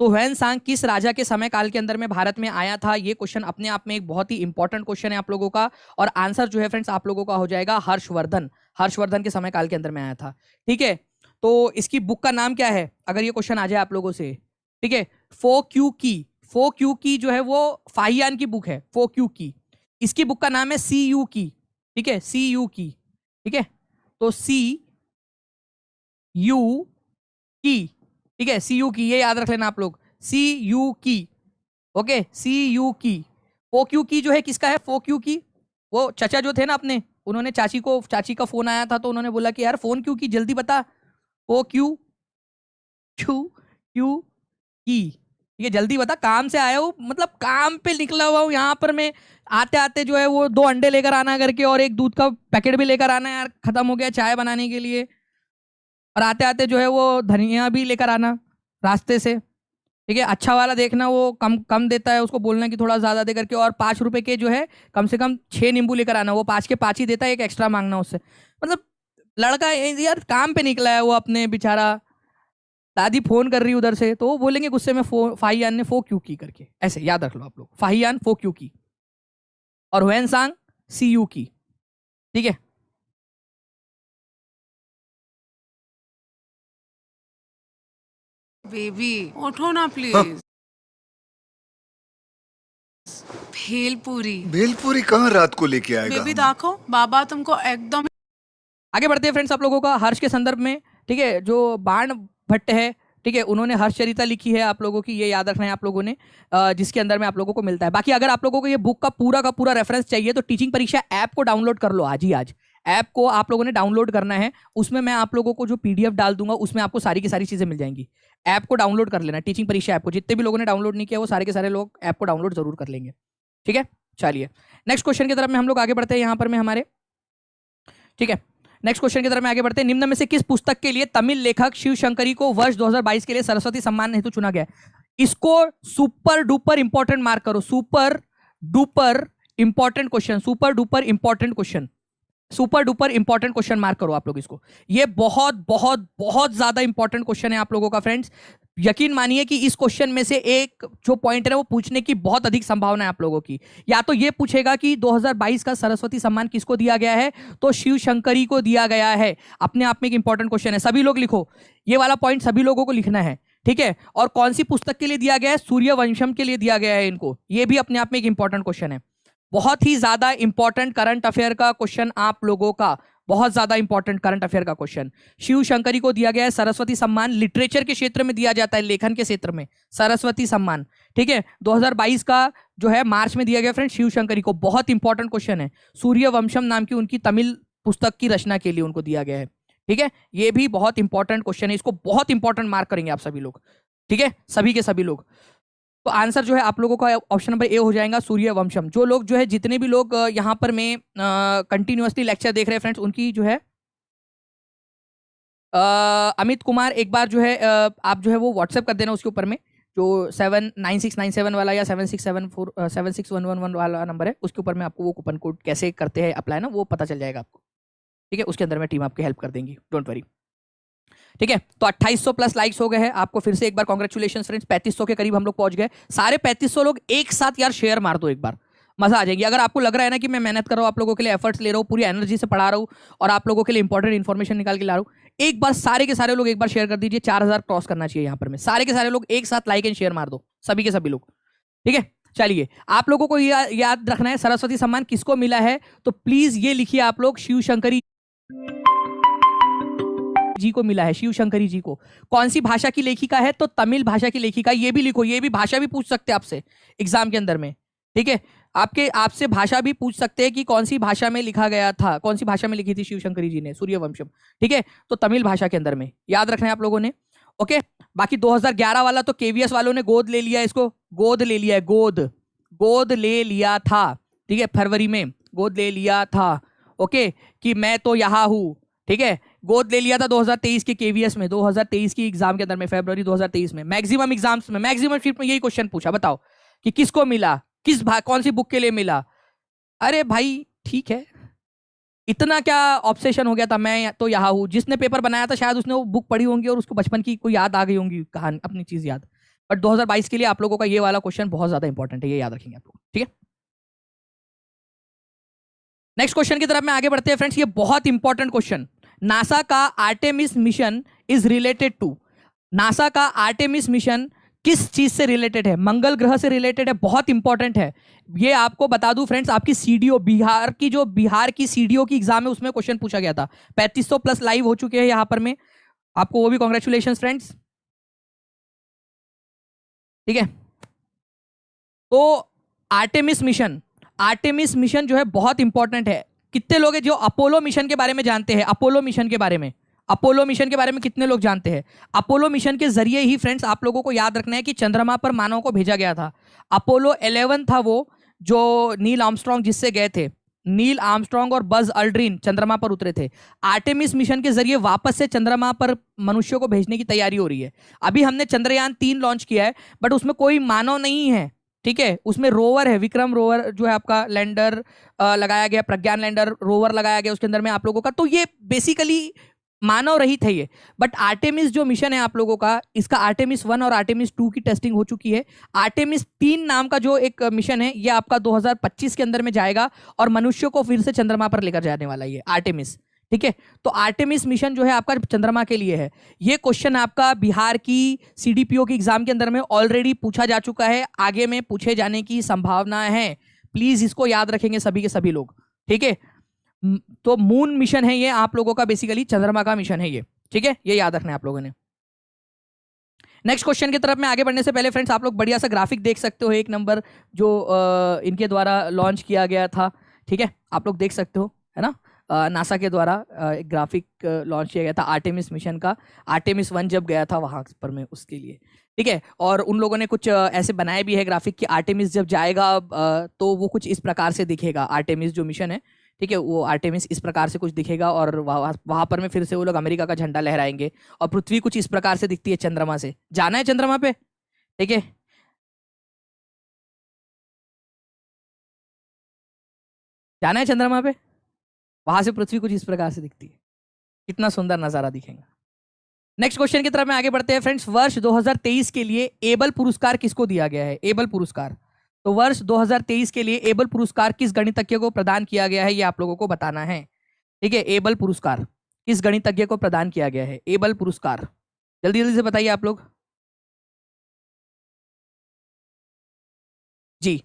तो ह्वेनसांग किस राजा के समय काल के अंदर में भारत में आया था? ये क्वेश्चन अपने आप में एक बहुत ही इंपॉर्टेंट क्वेश्चन है आप लोगों का, और आंसर जो है फ्रेंड्स आप लोगों का हो जाएगा हर्षवर्धन। हर्षवर्धन के समय काल के अंदर में आया था। ठीक है, तो इसकी बुक का नाम क्या है अगर ये क्वेश्चन आ जाए आप लोगों से? ठीक है, फो क्यू की। फो क्यू की जो है वो फाहियान की बुक है, फो क्यू की। इसकी बुक का नाम है सी यू की। ठीक है, सी यू की। ठीक है, तो सी यू की। ठीक है, सी यू की, ये याद रख लेना आप लोग, सी यू की। ओके, सी यू की। फो क्यू की जो है किसका है? फो क्यू की वो चाचा जो थे ना अपने, उन्होंने चाची का फोन आया था तो उन्होंने बोला कि यार फोन क्यों की, जल्दी बता। ओ क्यू क्यू क्यू की। ये जल्दी बता, काम से आया हूँ, मतलब काम पे निकला हुआ हूँ यहाँ पर मैं। आते आते जो है वो 2 अंडे लेकर आना करके, और एक दूध का पैकेट भी लेकर आना यार, खत्म हो गया चाय बनाने के लिए। और आते आते जो है वो धनिया भी लेकर आना रास्ते से। ठीक है, अच्छा वाला देखना, वो कम कम देता है, उसको बोलना कि थोड़ा ज्यादा दे करके। और 5 रुपए के जो है कम से कम 6 नींबू लेकर आना, वो 5 के 5 ही देता है, एक एक्स्ट्रा मांगना उससे। मतलब लड़का यार काम पे निकला है वो अपने, बेचारा दादी फोन कर रही उधर से, तो वो बोलेंगे गुस्से में फाहियान ने फो क्यू की करके, ऐसे याद रख लो आप लोग, फाहियान फो क्यू की और ह्वेनसांग सी यू की। ठीक है, बेबी उठो ना प्लीज। भेलपुरी। भेलपुरी कहाँ रात को लेके आएगा बेबी हमें? देखो बाबा तुमको एकदम। आगे बढ़ते हैं फ्रेंड्स आप लोगों का हर्ष के संदर्भ में। ठीक है, जो बाण भट्ट है, ठीक है, उन्होंने हर्षचरिता लिखी है आप लोगों की, ये याद रखना है आप लोगों ने, जिसके अंदर में आप लोगों को मिलता है। बाकी अगर आप लोगों को ये बुक का पूरा रेफरेंस चाहिए तो टीचिंग परीक्षा ऐप को डाउनलोड कर लो आज ही आज। ऐप को आप लोगों ने डाउनलोड करना है, उसमें मैं आप लोगों को जो पीडीएफ डाल दूंगा उसमें आपको सारी की सारी चीजें मिल जाएंगी। ऐप को डाउनलोड कर लेना, टीचिंग परीक्षा ऐप को। जितने भी लोगों ने डाउनलोड नहीं किया वो सारे के सारे लोग ऐप को डाउनलोड जरूर कर लेंगे। ठीक है, चलिए नेक्स्ट क्वेश्चन की तरफ में हम लोग आगे बढ़ते हैं यहाँ पर में हमारे। ठीक है, नेक्स्ट क्वेश्चन की तरफ में आगे बढ़ते हैं। निम्न में से किस पुस्तक के लिए तमिल लेखक शिव शंकरी को वर्ष 2022 के लिए सरस्वती सम्मान हेतु चुना गया? इसको सुपर डुपर इंपॉर्टेंट मार्क करो, super duper important question, super duper important question, super duper important question mark करो आप लोग इसको। ये बहुत बहुत बहुत ज्यादा इंपॉर्टेंट क्वेश्चन है आप लोगों का फ्रेंड्स। यकीन मानिए कि इस क्वेश्चन में से एक जो पॉइंट है वो पूछने की बहुत अधिक संभावना है आप लोगों की। या तो ये पूछेगा कि 2022 का सरस्वती सम्मान किसको दिया गया है, तो शिव शंकरी को दिया गया है। अपने आप में एक इंपॉर्टेंट क्वेश्चन है, सभी लोग लिखो, ये वाला पॉइंट सभी लोगों को लिखना है। ठीक है, और कौन सी पुस्तक के लिए दिया गया है? सूर्यवंशम के लिए दिया गया है इनको। ये भी अपने आप में एक इंपॉर्टेंट क्वेश्चन है, बहुत ही ज्यादा इंपॉर्टेंट करंट अफेयर का क्वेश्चन आप लोगों का, बहुत ज्यादा इंपॉर्टेंट करंट अफेयर का क्वेश्चन। शिव शंकरी को दिया गया है सरस्वती सम्मान, लिटरेचर के क्षेत्र में दिया जाता है, लेखन के क्षेत्र में सरस्वती सम्मान। ठीक है, 2022 का जो है मार्च में दिया गया फ्रेंड शिव शंकरी को। बहुत इंपॉर्टेंट क्वेश्चन है, सूर्यवंशम नाम की उनकी तमिल पुस्तक की रचना के लिए उनको दिया गया है। ठीक है, ये भी बहुत इंपॉर्टेंट क्वेश्चन है, इसको बहुत इंपॉर्टेंट मार्क करेंगे आप सभी लोग। ठीक है, सभी के सभी लोग। तो आंसर जो है आप लोगों का ऑप्शन नंबर ए हो जाएगा, सूर्यवंशम। जो लोग जो है, जितने भी लोग यहाँ पर में कंटिन्यूअसली लेक्चर देख रहे हैं फ्रेंड्स, उनकी जो है अमित कुमार, एक बार जो है आप जो है वो व्हाट्सएप कर देना उसके ऊपर में, जो 79697 वाला या 7611 वाला नंबर है, उसके ऊपर में आपको वो कूपन कोड कैसे करते हैं अप्लाई ना, वो पता चल जाएगा आपको। ठीक है, उसके अंदर में टीम आपकी हेल्प कर देंगी, डोंट वरी। ठीक है, तो 2800 प्लस लाइक्स हो गए हैं। आपको फिर से एक बार कांग्रेचुलेशन फ्रेंड्स, 3500 के करीब हम लोग पहुंच गए। सारे 3500 लोग एक साथ यार शेयर मार दो एक बार, मजा आ जाएगी। अगर आपको लग रहा है ना कि मैं मेहनत कर रहा हूँ, आप लोगों के लिए एफर्ट्स ले रहा हूँ, पूरी एनर्जी से पढ़ा रहा हूँ और आप लोगों के लिए इंपॉर्टेंट इन्फॉर्मेशन निकाल के ला रहा हूँ, एक बार सारे के सारे लोग एक बार शेयर कर दीजिए। 4000 क्रॉस करना चाहिए यहाँ पर में, सारे के सारे लोग एक साथ लाइक एंड शेयर मार दो, सभी के सभी लोग। ठीक है, चलिए आप लोगों को याद रखना है सरस्वती सम्मान किसको मिला है, तो प्लीज ये लिखिए आप लोग, शिव शंकरी जी को मिला है, शिव शंकरी जी को। कौन सी भाषा की लेखिका है, तो तमिल भाषा की लेखिका। ये भी लिखो, ये भी भाषा भी पूछ सकते हैं आपसे एग्जाम के अंदर में। ठीक है, आपसे भाषा भी पूछ सकते हैं कि कौन सी भाषा में लिखा गया था, कौन सी भाषा में लिखी थी शिव शंकरी जी ने सूर्यवंशम। ठीक है, तो तमिल भाषा के अंदर में याद रखना है आप लोगों ने। ओके, बाकी 2011 वाला तो केवीएस वालों ने गोद ले लिया, इसको गोद ले लिया है, गोद ले लिया था। ठीक है, फरवरी में गोद ले लिया था। ओके, कि मैं तो यहाँ हूं। ठीक है, गोद ले लिया था 2023 के केवीएस में, 2023 की एग्जाम के अंदर में, फरवरी 2023 में। मैक्सिमम एग्जाम्स में, मैक्सिमम शिफ्ट में यही क्वेश्चन पूछा, बताओ कि किसको मिला, कौन सी बुक के लिए मिला। अरे भाई ठीक है, इतना क्या ऑब्सेशन हो गया था, मैं तो यहाँ हूँ। जिसने पेपर बनाया था शायद उसने वो बुक पढ़ी होंगी और उसको बचपन की कोई याद आ गई होंगी, कहानी अपनी चीज याद। बट 2022 के लिए आप लोगों का ये वाला क्वेश्चन बहुत ज्यादा इंपॉर्टेंट है, ये याद रखेंगे आप लोग, ठीक है। नेक्स्ट क्वेश्चन की तरफ में आगे बढ़ते हैं फ्रेंड्स। ये बहुत इंपॉर्टेंट क्वेश्चन, नासा का Artemis mission is related to, NASA का आर्टेमिस मिशन किस चीज से रिलेटेड है? मंगल ग्रह से रिलेटेड है, बहुत इंपॉर्टेंट है ये। आपको बता दूं फ्रेंड्स, आपकी सीडीओ बिहार की सीडीओ की एग्जाम है, उसमें क्वेश्चन पूछा गया था। 3500 प्लस लाइव हो चुके हैं यहां पर में, आपको वो भी कॉन्ग्रेचुलेशन फ्रेंड्स, ठीक है। तो आर्टेमिस मिशन जो है बहुत इंपॉर्टेंट है। कितने लोग हैं जो अपोलो मिशन के बारे में जानते हैं? अपोलो मिशन के बारे में कितने लोग जानते हैं? अपोलो मिशन के जरिए ही फ्रेंड्स आप लोगों को याद रखना है कि चंद्रमा पर मानव को भेजा गया था। अपोलो 11 था वो, जो नील आर्मस्ट्रॉन्ग जिससे गए थे, नील आर्मस्ट्रॉन्ग और बज अल्ड्रिन चंद्रमा पर उतरे थे। आर्टेमिस मिशन के जरिए वापस से चंद्रमा पर मनुष्यों को भेजने की तैयारी हो रही है। अभी हमने चंद्रयान 3 लॉन्च किया है, बट उसमें कोई मानव नहीं है, ठीक है। उसमें रोवर है, विक्रम रोवर जो है आपका, लैंडर लगाया गया, प्रज्ञान लैंडर रोवर लगाया गया उसके अंदर में आप लोगों का। तो ये बेसिकली मानव रहित है ये। बट आर्टेमिस जो मिशन है आप लोगों का, इसका आर्टेमिस 1 और आर्टेमिस 2 की टेस्टिंग हो चुकी है। आर्टेमिस 3 नाम का जो एक मिशन है, ये आपका 2025 के अंदर में जाएगा और मनुष्यों को फिर से चंद्रमा पर लेकर जाने वाला है ये आर्टेमिस, ठीक है। तो आर्टेमिस मिशन जो है आपका चंद्रमा के लिए है। ये क्वेश्चन आपका बिहार की सीडीपीओ की एग्जाम के अंदर में ऑलरेडी पूछा जा चुका है, आगे में पूछे जाने की संभावना है। प्लीज इसको याद रखेंगे सभी के सभी लोग, ठीक है। तो मून मिशन है ये आप लोगों का, बेसिकली चंद्रमा का मिशन है ये, ठीक है। ये याद रखना है आप लोगों ने। नेक्स्ट क्वेश्चन की तरफ में आगे बढ़ने से पहले फ्रेंड्स आप लोग बढ़िया सा ग्राफिक देख सकते हो, 1 नंबर जो इनके द्वारा लॉन्च किया गया था, ठीक है। आप लोग देख सकते हो, है ना, नासा के द्वारा एक ग्राफिक लॉन्च किया गया था आर्टेमिस मिशन का। आर्टेमिस 1 जब गया था वहां पर में, उसके लिए, ठीक है। और उन लोगों ने कुछ ऐसे बनाए भी है ग्राफिक कि आर्टेमिस जब जाएगा तो वो कुछ इस प्रकार से दिखेगा। आर्टेमिस जो मिशन है, ठीक है, वो आर्टेमिस इस प्रकार से कुछ दिखेगा और वहां पर में फिर से वो लोग अमेरिका का झंडा लहराएंगे। और पृथ्वी कुछ इस प्रकार से दिखती है चंद्रमा से। जाना है चंद्रमा पे, ठीक है। जाना है चंद्रमा पे, वहां से पृथ्वी कुछ इस प्रकार से दिखती है। कितना सुंदर नजारा दिखेगा। नेक्स्ट क्वेश्चन की तरफ में आगे बढ़ते हैं फ्रेंड्स। वर्ष 2023 के लिए एबल पुरस्कार किसको दिया गया है? एबल पुरस्कार। तो वर्ष 2023 के लिए एबल पुरस्कार किस गणितज्ञ को प्रदान किया गया है, ये आप लोगों को बताना है, ठीक है। एबल पुरस्कार किस गणितज्ञ को प्रदान किया गया है? एबल पुरस्कार जल्दी जल्दी से बताइए आप लोग जी।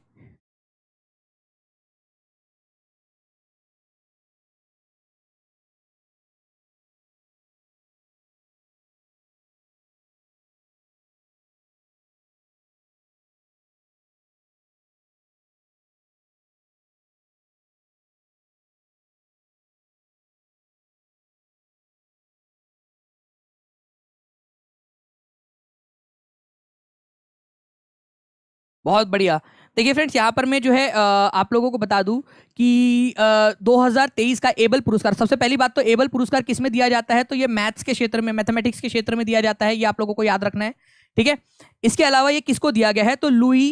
बहुत बढ़िया। देखिए फ्रेंड्स, यहाँ पर मैं जो है आप लोगों को बता दूं कि 2023 का एबल पुरस्कार, सबसे पहली बात तो एबल पुरस्कार किस में दिया जाता है? तो ये मैथ्स के क्षेत्र में, मैथमेटिक्स के क्षेत्र में दिया जाता है, ये आप लोगों को याद रखना है, ठीक है। इसके अलावा ये किसको दिया गया है? तो लुई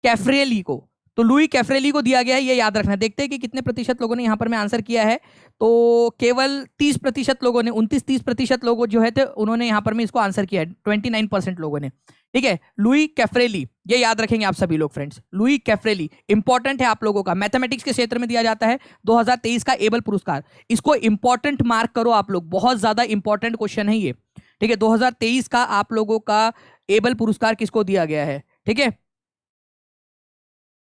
कैफ्रेली को, तो लुई कैफ्रेली को दिया गया है, ये याद रखना है। देखते हैं कि कितने प्रतिशत लोगों ने यहाँ पर में आंसर किया है। तो केवल 30% लोगों ने, 29-30% लोगों जो है थे उन्होंने यहाँ पर में इसको आंसर किया है, 29% लोगों ने, ठीक है। लुई कैफ्रेली, ये याद रखेंगे आप सभी लोग फ्रेंड्स। लुई कैफ्रेली इंपॉर्टेंट है आप लोगों का, मैथमेटिक्स के क्षेत्र में दिया जाता है 2023 का एबल पुरस्कार। इसको इंपॉर्टेंट मार्क करो आप लोग, बहुत ज्यादा इंपॉर्टेंट क्वेश्चन है ये, ठीक है। 2023 का आप लोगों का एबल पुरस्कार किसको दिया गया है, ठीक है।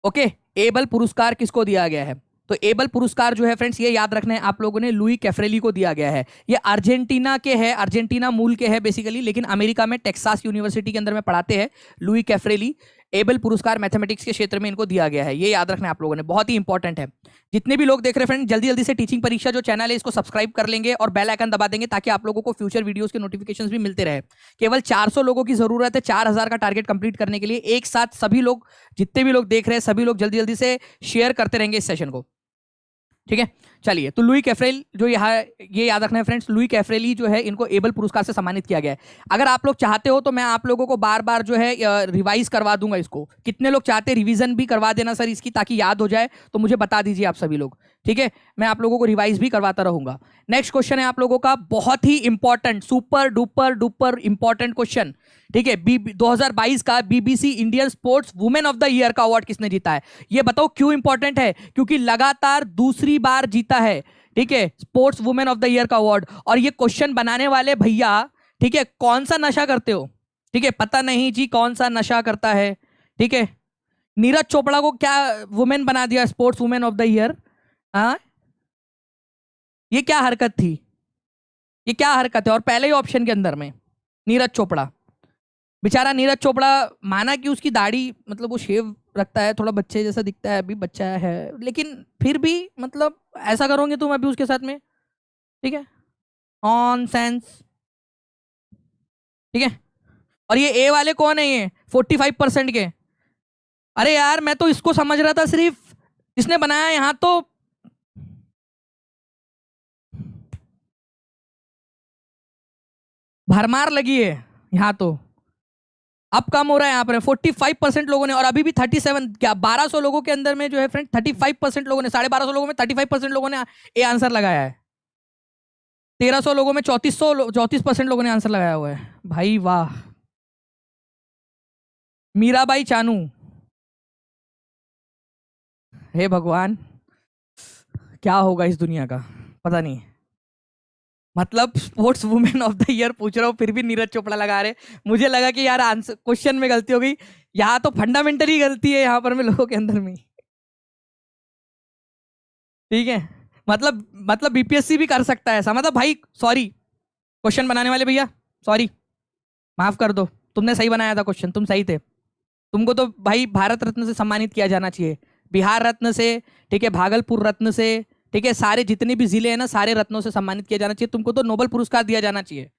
ओके, एबल पुरस्कार किसको दिया गया है? तो एबल पुरस्कार जो है फ्रेंड्स, ये याद रखना है आप लोगों ने, लुई कैफ्रेली को दिया गया है। ये अर्जेंटीना के है, अर्जेंटीना मूल के है बेसिकली, लेकिन अमेरिका में टेक्सास यूनिवर्सिटी के अंदर में पढ़ाते हैं। लुई कैफ्रेली, एबल पुरस्कार मैथमेटिक्स के क्षेत्र में इनको दिया गया है, ये याद रखना है आप लोगों ने, बहुत ही इंपॉर्टेंट है। जितने भी लोग देख रहे हैं फ्रेंड, जल्दी जल्दी से टीचिंग परीक्षा जो चैनल है इसको सब्सक्राइब कर लेंगे और बेल आइकन दबा देंगे, ताकि आप लोगों को फ्यूचर वीडियोस के नोटिफिकेशंस भी मिलते रहे। केवल 400 लोगों की जरूरत है 4000 का टारगेट कंप्लीट करने के लिए। एक साथ सभी लोग, जितने भी लोग देख रहे हैं, सभी लोग जल्दी जल्दी से शेयर करते रहेंगे इस सेशन को, ठीक है। चलिए, तो लुई कैफ्रेल जो यहाँ, ये याद रखना है फ्रेंड्स, लुई कैफ्रेली जो है इनको एबल पुरस्कार से सम्मानित किया गया है। अगर आप लोग चाहते हो तो मैं आप लोगों को बार बार जो है रिवाइज करवा दूंगा इसको। कितने लोग चाहते हैं रिवीजन भी करवा देना सर इसकी, ताकि याद हो जाए? तो मुझे बता दीजिए आप सभी लोग, ठीक है, मैं आप लोगों को रिवाइज भी करवाता रहूंगा। नेक्स्ट क्वेश्चन है आप लोगों का बहुत ही important, super duper duper important question. ठीक है, 2022 का BBC Indian sports women of the year का अवार्ड किसने जीता है? ये बताओ क्यों इंपॉर्टेंट है? क्योंकि लगातार दूसरी बार जीता है, ठीक है, sports women of the year का अवार्ड। और ये क्वेश्चन बनाने वाले भैया, ठीक है, कौन सा नशा करते हो? ठीक है, पता नहीं जी कौन सा नशा करता है। ठीक है, नीरज चोपड़ा को क्या वुमेन बना दिया sports women of the year? हाँ, ये क्या हरकत थी? ये क्या हरकत है? और पहले ही ऑप्शन के अंदर में नीरज चोपड़ा, बेचारा नीरज चोपड़ा, माना कि उसकी दाढ़ी मतलब वो शेव रखता है, थोड़ा बच्चे जैसा दिखता है, अभी बच्चा है, लेकिन फिर भी मतलब ऐसा करोगे तुम अभी उसके साथ में? ठीक है, ऑन सेंस। ठीक है, और ये ए वाले कौन है? ये 45% के। अरे यार, मैं तो इसको समझ रहा था सिर्फ इसने बनाया, यहां तो भरमार लगी है, यहां तो अब कम हो रहा है यहाँ पर 45% लोगों ने। और अभी भी 37 क्या 1200 लोगों के अंदर में जो है फ्रेंड 35% लोगों ने, 1250 लोगों में 35% लोगों ने ए आंसर लगाया है। 1300 लोगों में 34% लोगों ने आंसर लगाया हुआ है। भाई वाह, मीराबाई चानू, हे भगवान, क्या होगा इस दुनिया का पता नहीं। मतलब sports women of the year पूछ रहा हूँ, फिर भी नीरज चोपड़ा लगा रहे। मुझे लगा कि यार आंसर क्वेश्चन में गलती हो गई, यहाँ तो फंडामेंटली गलती है यहाँ पर में लोगों के अंदर में। ठीक है, मतलब बीपीएससी भी कर सकता है ऐसा। मतलब भाई सॉरी, क्वेश्चन बनाने वाले भैया सॉरी, माफ कर दो, तुमने सही बनाया था क्वेश्चन, तुम सही थे। तुमको तो भाई भारत रत्न से सम्मानित किया जाना चाहिए, बिहार रत्न से, ठीक है, भागलपुर रत्न से, ठीक है, सारे जितने भी जिले हैं ना, सारे रत्नों से सम्मानित किया जाना चाहिए। तुमको तो नोबेल पुरस्कार दिया जाना चाहिए,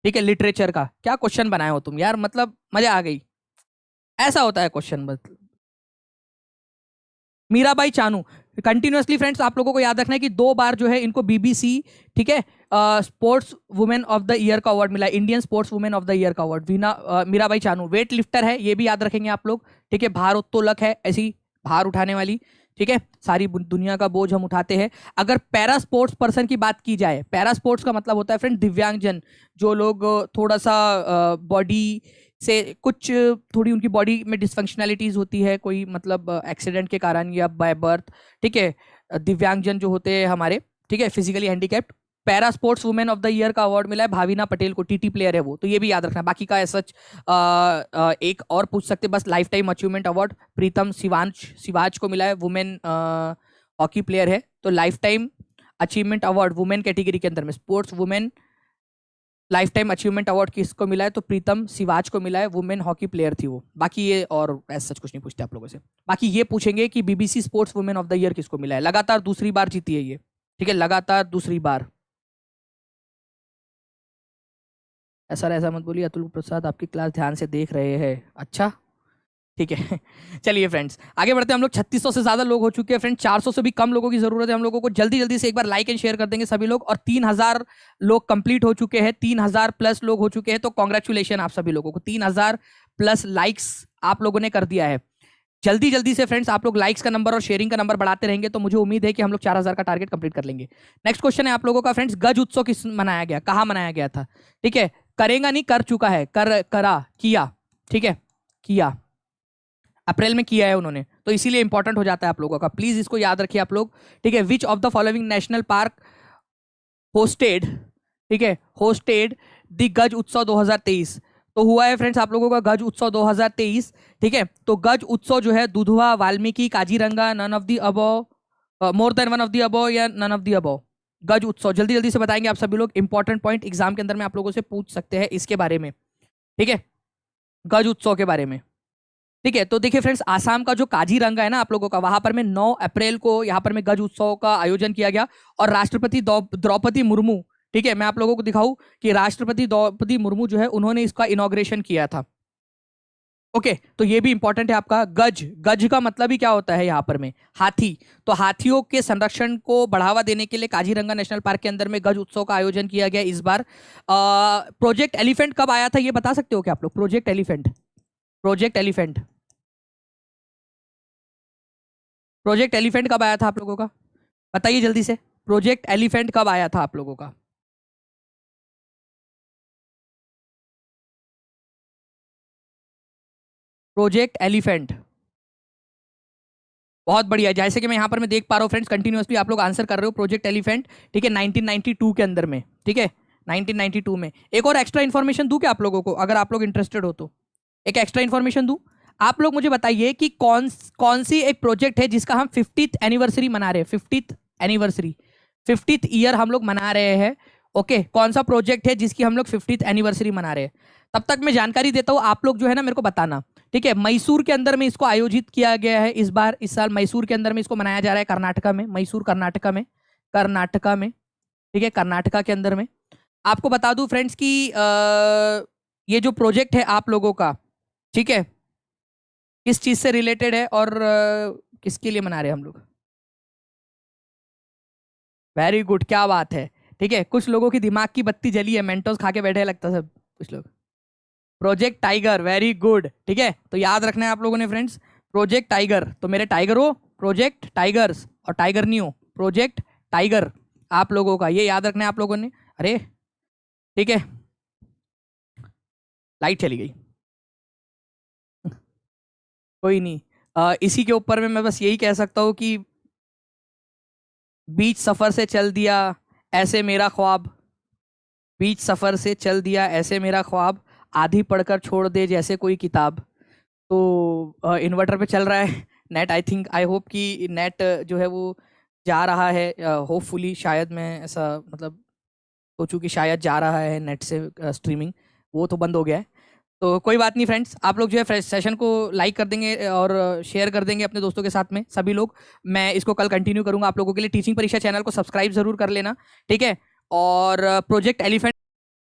ठीक है, लिटरेचर का। क्या क्वेश्चन बनाए हो तुम यार, मतलब मजा आ गई। ऐसा होता है क्वेश्चन। बस मीराबाई चानू, कंटिन्यूअसली फ्रेंड्स आप लोगों को याद रखना है कि 2 बार जो है इनको बीबीसी, ठीक है, sports women of the year का अवार्ड मिला, Indian sports women of the year का award. Mirabai Chanu weightlifter है, ये भी याद रखेंगे आप लोग, ठीक है, भारोत्तोलक है, ऐसी भार उठाने वाली, ठीक है, सारी दुनिया का बोझ हम उठाते हैं। अगर पैरा स्पोर्ट्स पर्सन की बात की जाए, पैरा स्पोर्ट्स का मतलब होता है फ्रेंड दिव्यांगजन, जो लोग थोड़ा सा बॉडी से कुछ, थोड़ी उनकी बॉडी में डिसफंक्शनैलिटीज होती है, कोई मतलब एक्सीडेंट के कारण या बाय बर्थ, ठीक है, दिव्यांगजन जो होते हैं हमारे, ठीक है, physically handicapped. Para sports women of the year का अवार्ड मिला है भाविना पटेल को, टीटी प्लेयर है वो, तो ये भी याद रखना। बाकी का सच एक और पूछ सकते बस, लाइफ टाइम अचीवमेंट अवार्ड प्रीतम सिवाच को मिला है, वुमेन हॉकी प्लेयर है, तो life time achievement award women category के अंदर में sports women life time achievement award किसको मिला है? तो प्रीतम सिवाच को मिला है, वुमेन हॉकी प्लेयर थी वो। बाकी ये और ऐसा सच कुछ नहीं पूछते आप लोगों से। बाकी ये पूछेंगे कि BBC sports women of the year किसको मिला है। लगातार दूसरी बार जीती है ये, ठीक है, लगातार दूसरी बार। ऐसा मत बोलिए, अतुल प्रसाद आपकी क्लास ध्यान से देख रहे हैं। अच्छा ठीक है चलिए फ्रेंड्स आगे बढ़ते हैं हम लोग। 3600 से ज्यादा लोग हो चुके हैं फ्रेंड, 400 से भी कम लोगों की जरूरत है हम लोगों को। जल्दी जल्दी से एक बार लाइक एंड शेयर कर देंगे सभी लोग। और 3000 लोग कंप्लीट हो चुके हैं, 3000 प्लस लोग हो चुके हैं, तो कॉन्ग्रेचुलेशन आप सभी लोगों को। 3000 प्लस लाइक्स आप लोगों ने कर दिया है। जल्दी जल्दी से फ्रेंड्स आप लोग लाइक्स का नंबर और शेयरिंग का नंबर बढ़ाते रहेंगे तो मुझे उम्मीद है कि हम लोग 4000 का टारगेट कंप्लीट कर लेंगे। नेक्स्ट क्वेश्चन है आप लोगों का फ्रेंड्स, गज उत्सव किस मनाया गया, कहाँ मनाया गया था? ठीक है, करेगा नहीं, कर चुका है, करा किया, ठीक है, किया, अप्रैल में किया है उन्होंने, तो इसीलिए इंपॉर्टेंट हो जाता है आप लोगों का। प्लीज इसको याद रखिए आप लोग, ठीक है। Which of the following national park hosted, ठीक है, होस्टेड द गज उत्सव 2023? तो हुआ है फ्रेंड्स आप लोगों का गज उत्सव 2023, ठीक है। तो गज उत्सव जो है Dudhwa, Valmiki, Kaziranga, none of the above, more than one of the above या none of the above? Gaj Utsav जल्दी जल्दी से बताएंगे आप सभी लोग। इंपॉर्टेंट पॉइंट एग्जाम के अंदर में आप लोगों से पूछ सकते हैं इसके बारे में, ठीक है, गज उत्सव के बारे में, ठीक है। तो देखिए फ्रेंड्स, आसाम का जो काजीरंगा है ना आप लोगों का, वहां पर में 9 अप्रैल को यहाँ पर में गज उत्सव का आयोजन किया गया। और राष्ट्रपति द्रौपदी मुर्मू, ठीक है, मैं आप लोगों को दिखाऊं कि राष्ट्रपति द्रौपदी मुर्मू जो है उन्होंने इसका इनॉग्रेशन किया था। ओके, तो ये भी इंपॉर्टेंट है आपका। गज, गज का मतलब ही क्या होता है यहाँ पर में? हाथी। तो हाथियों के संरक्षण को बढ़ावा देने के लिए काजीरंगा नेशनल पार्क के अंदर में गज उत्सव का आयोजन किया गया इस बार। प्रोजेक्ट एलिफेंट कब आया था ये बता सकते हो क्या आप लोग? Project elephant, project elephant, project elephant कब आया था आप लोगों का? बताइए जल्दी से, प्रोजेक्ट एलिफेंट कब आया था आप लोगों का? प्रोजेक्ट एलिफेंट, बहुत बढ़िया। जैसे कि मैं यहाँ पर मैं देख पा रहा हूँ फ्रेंड्स, कंटिन्यूअसली आप लोग आंसर कर रहे हो प्रोजेक्ट एलिफेंट, ठीक है, 1992 के अंदर में, ठीक है, 1992 में। एक और एक्स्ट्रा इन्फॉर्मेशन दूं क्या आप लोगों को, अगर आप लोग इंटरेस्टेड हो तो एक एक्स्ट्रा इन्फॉर्मेशन दूं? आप लोग मुझे बताइए कि कौन सी एक प्रोजेक्ट है जिसका हम 50th एनिवर्सरी मना रहे हैं, 50th एनिवर्सरी, 50th ईयर हम लोग मना रहे हैं। ओके, कौन सा प्रोजेक्ट है जिसकी हम लोग 50th एनिवर्सरी मना रहे हैं? तब तक मैं जानकारी देता हूँ, आप लोग जो है ना मेरे को बताना, ठीक है। मैसूर के अंदर में इसको आयोजित किया गया है इस बार, इस साल मैसूर के अंदर में इसको मनाया जा रहा है, कर्नाटका में, मैसूर कर्नाटका में, कर्नाटका में, ठीक है, कर्नाटका के अंदर में। आपको बता दूं फ्रेंड्स कि ये जो प्रोजेक्ट है आप लोगों का, ठीक है, किस चीज से रिलेटेड है और किसके लिए मना रहे हैं हम लोग? वेरी गुड, क्या बात है, ठीक है। कुछ लोगों की दिमाग की बत्ती जली है, मेंटोस खा के बैठे हैं लगता है सब कुछ लोग। प्रोजेक्ट टाइगर, वेरी गुड, ठीक है। तो याद रखना है आप लोगों ने फ्रेंड्स, प्रोजेक्ट टाइगर, तो मेरे टाइगर हो, प्रोजेक्ट टाइगर्स, और टाइगर नहीं हो, प्रोजेक्ट टाइगर आप लोगों का, ये याद रखना है आप लोगों ने। अरे ठीक है, लाइट चली गई, कोई नहीं। इसी के ऊपर में मैं बस यही कह सकता हूँ कि बीच सफर से चल दिया ऐसे मेरा ख्वाब, बीच सफर से चल दिया ऐसे मेरा ख्वाब, आधी पढ़कर छोड़ दे जैसे कोई किताब। तो इन्वर्टर पे चल रहा है net, I think, I hope कि नेट जो है वो जा रहा है, होपफुली, शायद मैं ऐसा मतलब सोचूं कि शायद जा रहा है नेट से स्ट्रीमिंग, वो तो बंद हो गया है। तो कोई बात नहीं फ्रेंड्स, आप लोग जो है सेशन को लाइक कर देंगे और शेयर कर देंगे अपने दोस्तों के साथ में, सभी लोग। मैं इसको कल कंटिन्यू करूंगा आप लोगों के लिए। टीचिंग परीक्षा चैनल को सब्सक्राइब जरूर कर लेना, ठीक है। और प्रोजेक्ट एलिफेंट